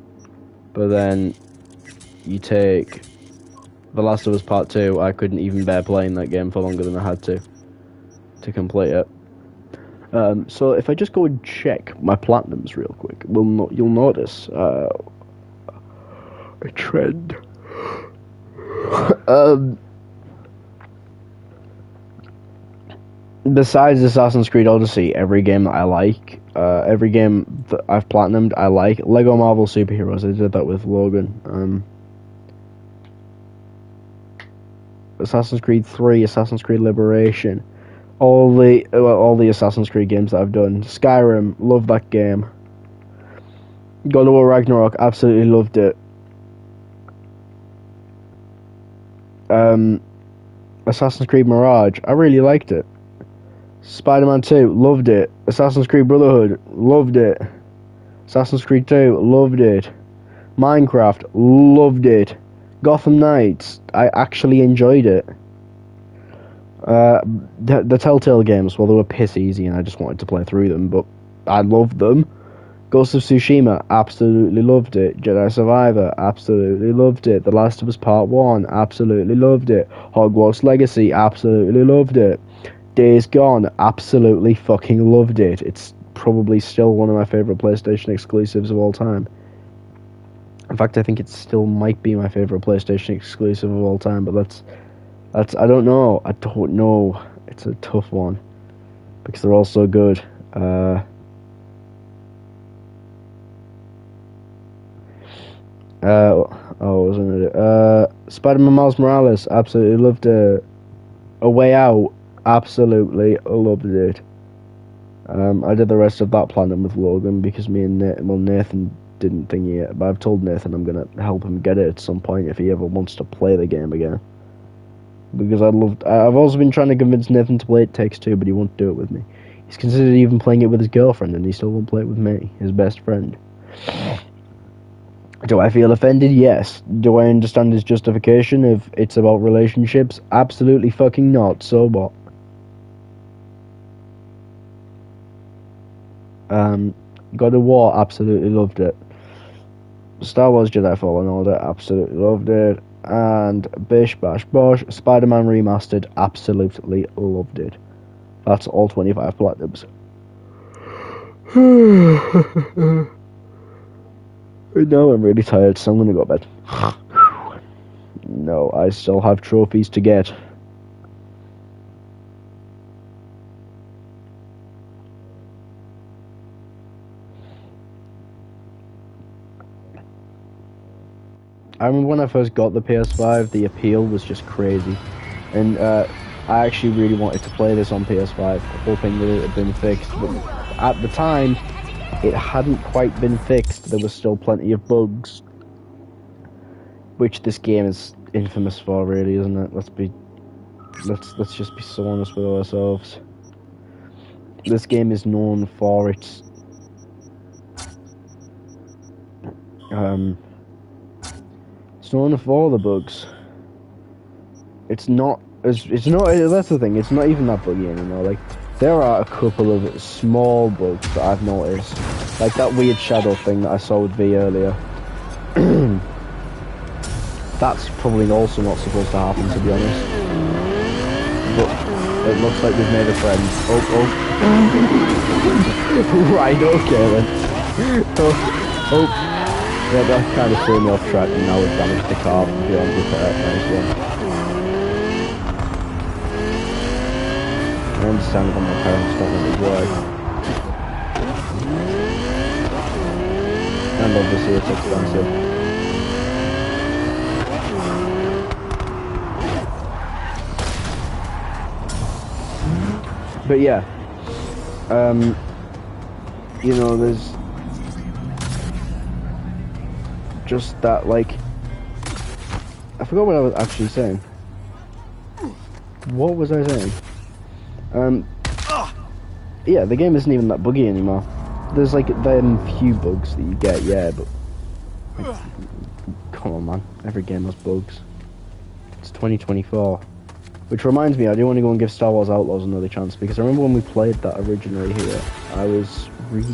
But then, you take The Last of Us Part 2, I couldn't even bear playing that game for longer than I had to complete it. So if I just go and check my platinums real quick, you'll notice a trend. Besides Assassin's Creed Odyssey, every game that I like, every game that I've platinumed, I like. Lego Marvel Superheroes, I did that with Logan. Assassin's Creed 3, Assassin's Creed Liberation. All the Assassin's Creed games that I've done. Skyrim, love that game. God of War Ragnarok, absolutely loved it. Assassin's Creed Mirage, I really liked it. Spider-Man 2, loved it. Assassin's Creed Brotherhood, loved it. Assassin's Creed 2, loved it. Minecraft, loved it. Gotham Knights, I actually enjoyed it. The Telltale games, well, they were piss easy and I just wanted to play through them, but I loved them. Ghost of Tsushima, absolutely loved it. Jedi Survivor, absolutely loved it. The Last of Us Part 1, absolutely loved it. Hogwarts Legacy, absolutely loved it. Days Gone, absolutely fucking loved it. It's probably still one of my favourite PlayStation exclusives of all time. In fact, I think it still might be my favourite PlayStation exclusive of all time, but that's I don't know. It's a tough one because they're all so good. Spider-Man Miles Morales, absolutely loved it. A Way Out, absolutely loved it. I did the rest of that platinum with Logan because me and Nathan didn't think yet, but I've told Nathan I'm gonna help him get it at some point if he ever wants to play the game again. Because I've also been trying to convince Nathan to play It Takes Two, but he won't do it with me. He's considered even playing it with his girlfriend, and he still won't play it with me, his best friend. Do I feel offended? Yes. Do I understand his justification if it's about relationships? Absolutely fucking not. So what? God of War, absolutely loved it. Star Wars Jedi Fallen Order, absolutely loved it. And Bish Bash Bosh, Spider-Man Remastered, absolutely loved it. That's all 25 platinums. No, I'm really tired, so I'm gonna go to bed. No, I still have trophies to get. I remember when I first got the PS5, the appeal was just crazy. And I actually really wanted to play this on PS5, hoping that it had been fixed. But at the time, it hadn't quite been fixed. There was still plenty of bugs. Which this game is infamous for, really, isn't it? Let's just be so honest with ourselves. This game is known for its it's known for all the bugs. It's not that's the thing, it's not even that buggy anymore. Like, there are a couple of small bugs that I've noticed. Like that weird shadow thing that I saw with V earlier. That's probably also not supposed to happen, to be honest. But it looks like we've made a friend. Oh. Right, okay then. Oh. Yeah, that kind of threw me off track, and now we've damaged the car beyond repair. Nice one. I understand when my parents don't let me work. And obviously it's expensive. But yeah, you know, there's just that, like, I forgot what I was actually saying. What was I saying? Yeah, the game isn't even that buggy anymore. There's like them few bugs that you get, yeah, but come on, man, every game has bugs. It's 2024. Which reminds me, I do want to go and give Star Wars Outlaws another chance, because I remember when we played that originally here, I was really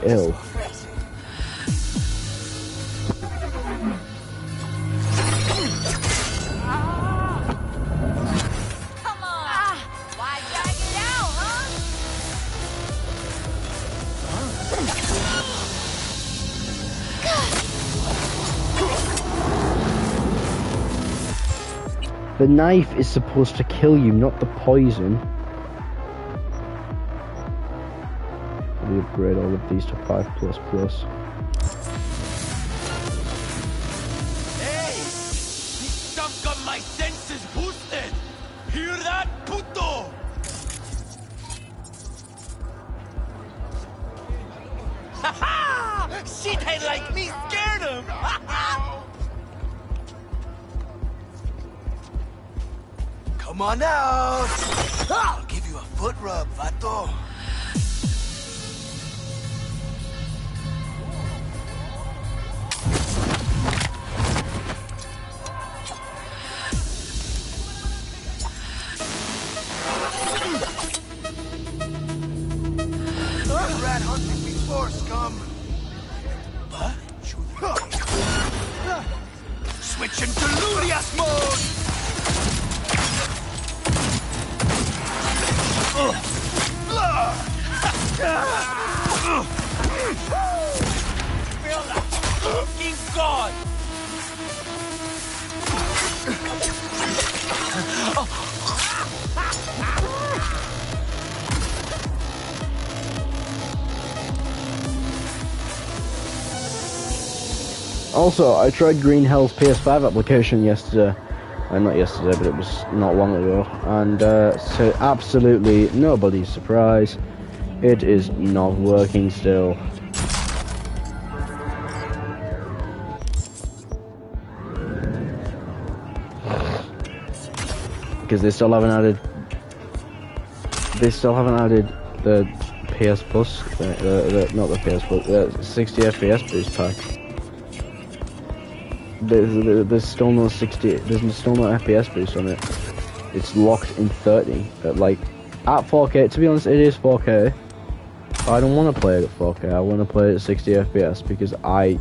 ill. Come on! Why drag it out, huh? The knife is supposed to kill you, not the poison. We upgrade all of these to 5++. Hey! This chunk of my senses boosted! Hear that, puto? Ha ha! Shithead like me scared him! Come on out! I'll give you a foot rub, vato. Rat hunting before, scum. What? Switch into Ludias mode! Feel the fucking god! Also, I tried Green Hell's PS5 application yesterday. Not yesterday, but it was not long ago. And to absolutely nobody's surprise, it is not working still. Because they still haven't added the PS Plus, not the PS Plus, the 60 FPS boost pack. There's still no 60. There's still no FPS boost on it. It's locked in 30. At 4K. To be honest, it is 4K. I don't want to play it at 4K. I want to play it at 60 FPS because I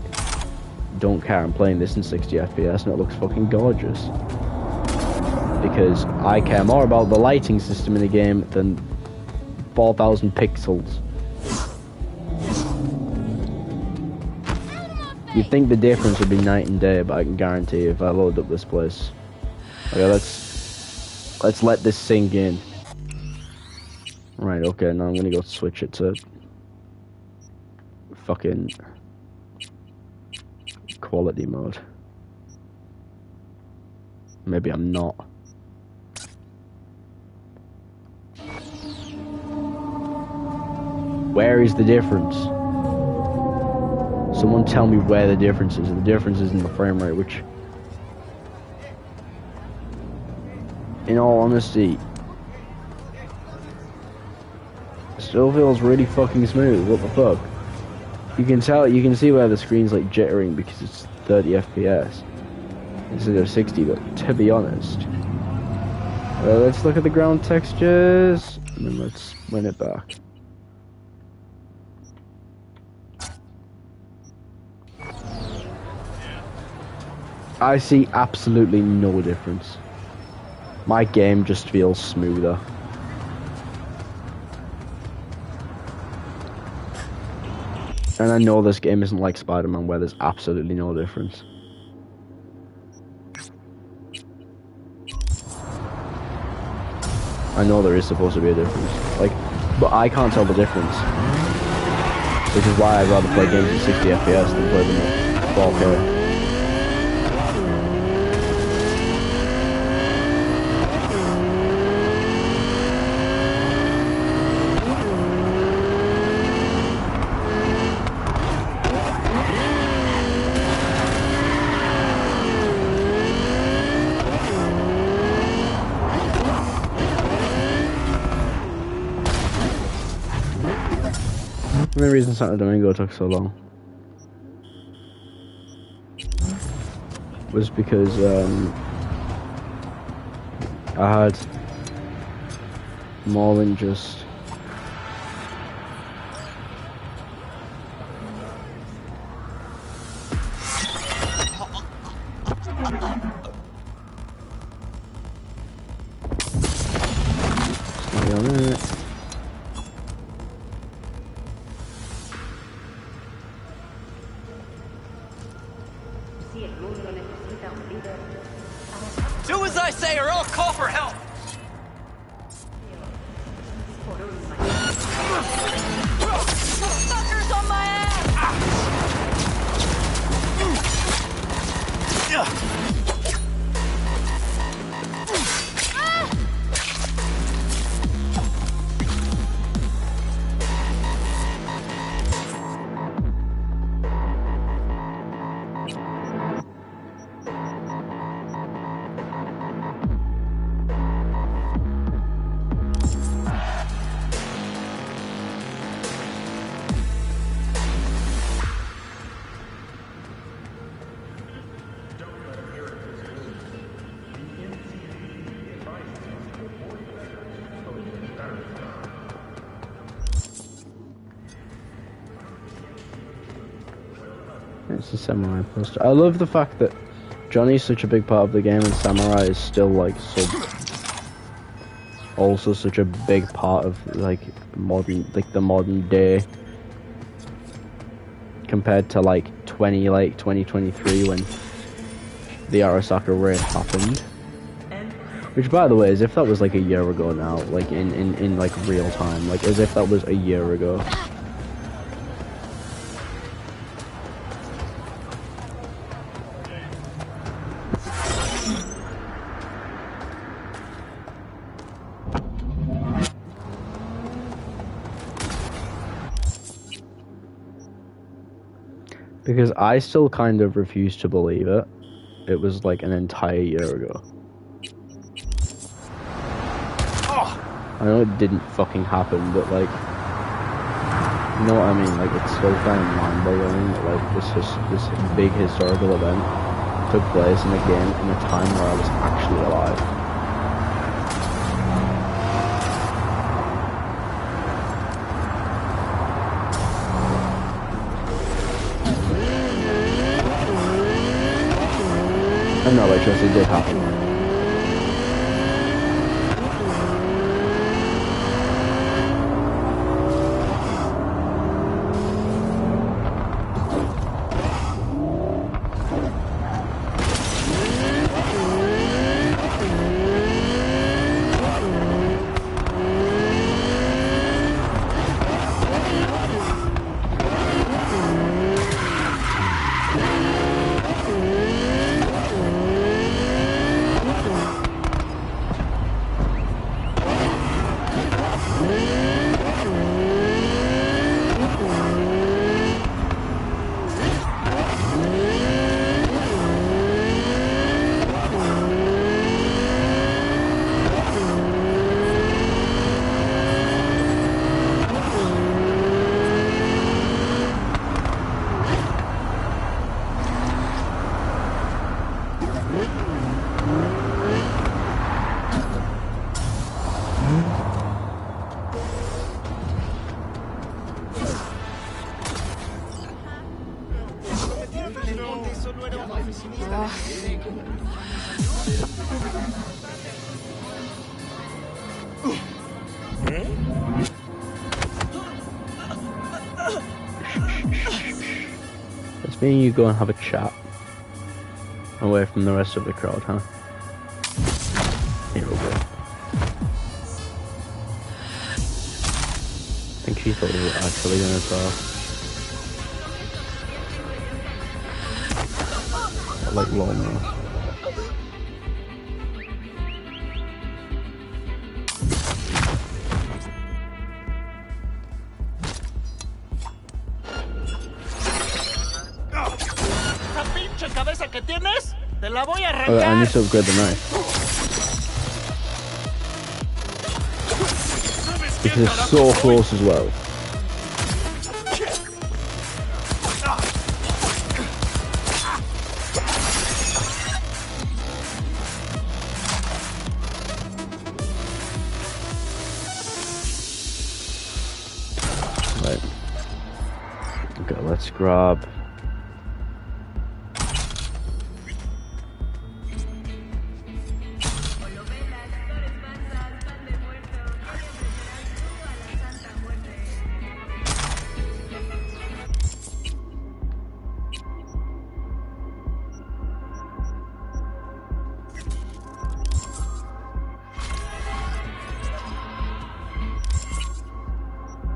don't care. I'm playing this in 60 FPS and it looks fucking gorgeous. Because I care more about the lighting system in the game than 4,000 pixels. You'd think the difference would be night and day, but I can guarantee if I load up this place. Okay, let's let this sink in. Right, okay, now I'm gonna go switch it to fucking quality mode. Maybe I'm not. Where is the difference? Someone tell me where the difference is. The difference is in the frame rate, which, in all honesty, still feels really fucking smooth. What the fuck? You can tell, you can see where the screen's like jittering because it's 30 FPS instead of 60, but to be honest, let's look at the ground textures and then let's run it back. I see absolutely no difference. My game just feels smoother. And I know this game isn't like Spider-Man where there's absolutely no difference. I know there is supposed to be a difference, like, but I can't tell the difference. Which is why I'd rather play games at 60 FPS than play them at 4K. The main reason Santo Domingo took so long was because I had more than just stay on it. Do as I say or I'll call for help! Fuckers on my ass! It's a samurai poster. I love the fact that Johnny's such a big part of the game and samurai is still like also such a big part of like the modern day compared to like 2023 when the Arasaka raid happened. Which, by the way, as if that was like a year ago now, like in like real time, like as if that was a year ago. Because I still kind of refuse to believe it. It was like an entire year ago. I know it didn't fucking happen, but like, you know what I mean? Like, it's still kind of mind-boggling that like this big historical event took place in a game in a time where I was actually alive. And no, like, trust, it did happen. Let's me and you go and have a chat. Away from the rest of the crowd, huh? Here we go. I think she thought we were actually gonna talk. I like long now. Oh, I need to upgrade the knife. Because it's so close as well. Right. Okay, let's grab.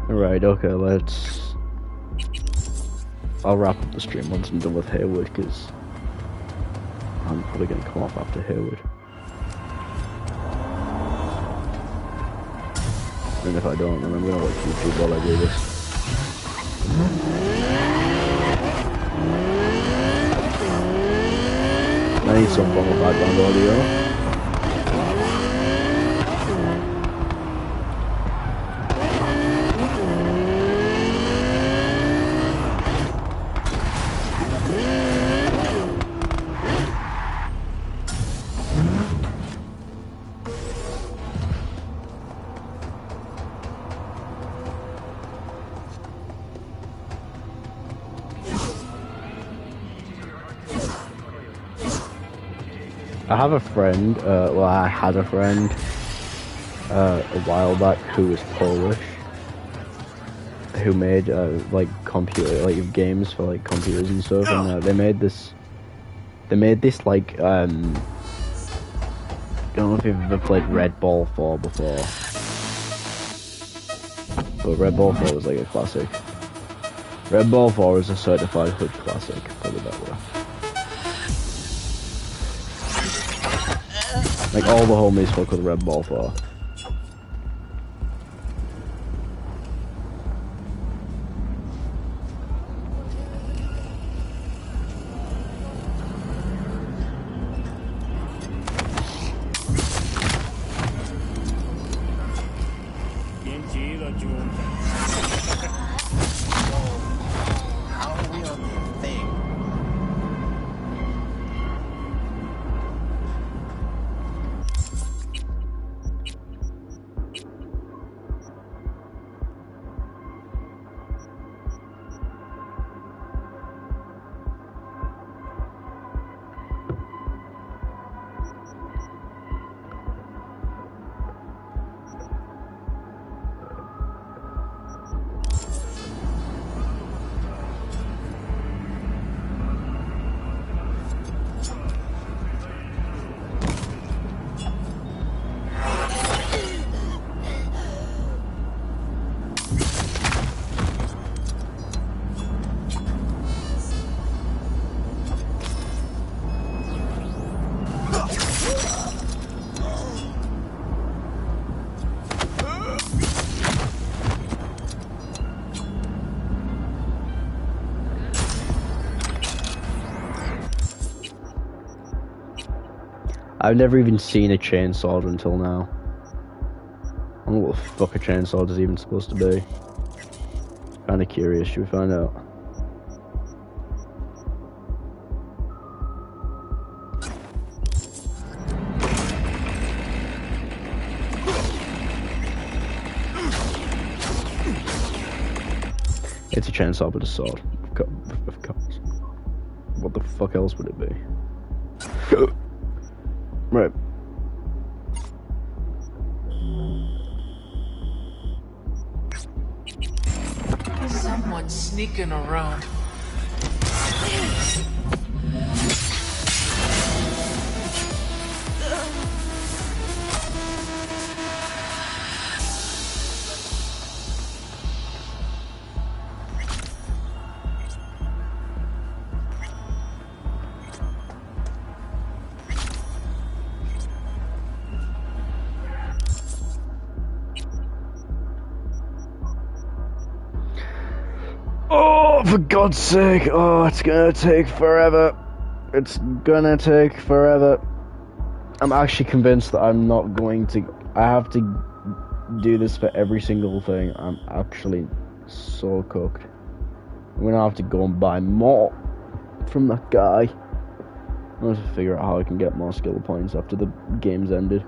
Right, okay, let's... I'll wrap up the stream once I'm done with Haywood, because I'm probably going to come off after Haywood. And if I don't, then I'm going to watch YouTube while I do this. I need some form of background audio. I have a friend, well I had a friend a while back who was Polish, who made like games for like computers and stuff, and they made this like I don't know if you've ever played Red Ball 4 before, but Red Ball 4 was like a classic. Red Ball 4 is a certified hood classic, put it that way. Like, all the homies fuck with Red Ball 4. I've never even seen a chainsaw until now. I don't know what the fuck a chainsaw is even supposed to be. Kinda curious, should we find out? It's a chainsaw with a sword, of course. What the fuck else would it be? Right. someone sneaking around. Oh, for God's sake. Oh, it's gonna take forever. It's gonna take forever. I'm actually convinced that I'm not going to... I have to do this for every single thing. I'm actually so cooked. I'm gonna have to go and buy more from that guy. I'm gonna have to figure out how I can get more skill points after the game's ended.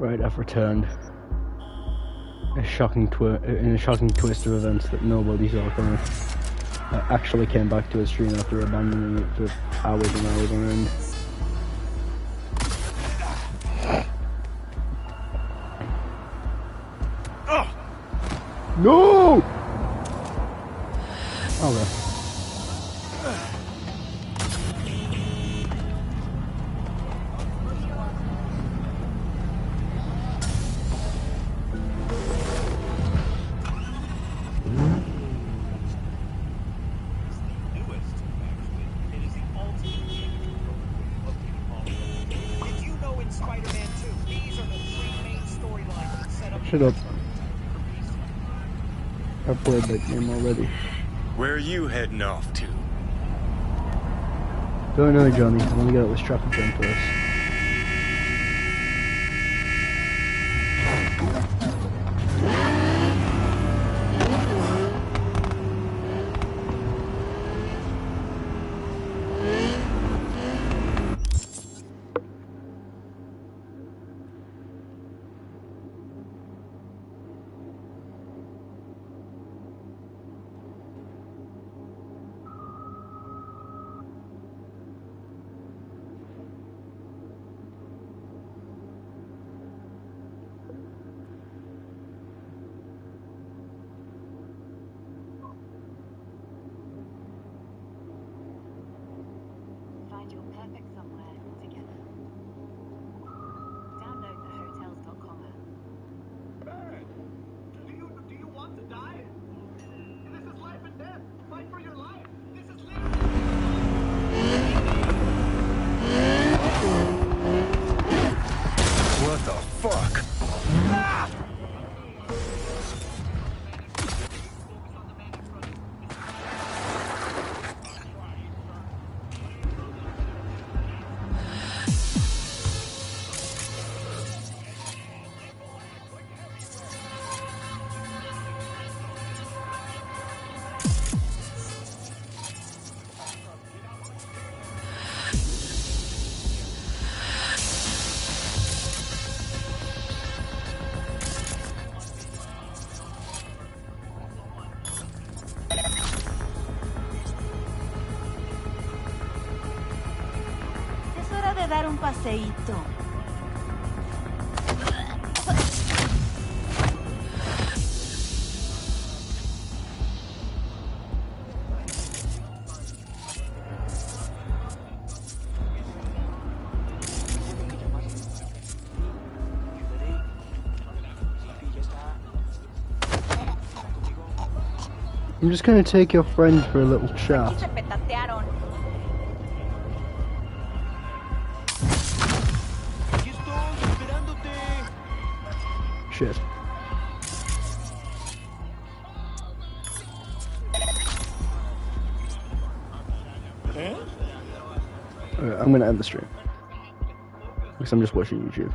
Right, I've returned. In a shocking twist of events that nobody saw coming. I actually came back to a stream after abandoning it for hours and hours on end. No! Okay. Shut up. I've played that game already. Where are you heading off to? Don't know, Johnny. I want to get out this traffic jam first. Find your perfect somewhere together. Download the hotels.com app. Do you want to die? This is life and death. Fight for your life. This is What the fuck? Ah! Es hora de dar un paseíto. I'm just gonna take your friend for a little chat. Se petatearon. Shit. Alright, I'm gonna end the stream. Because I'm just watching YouTube.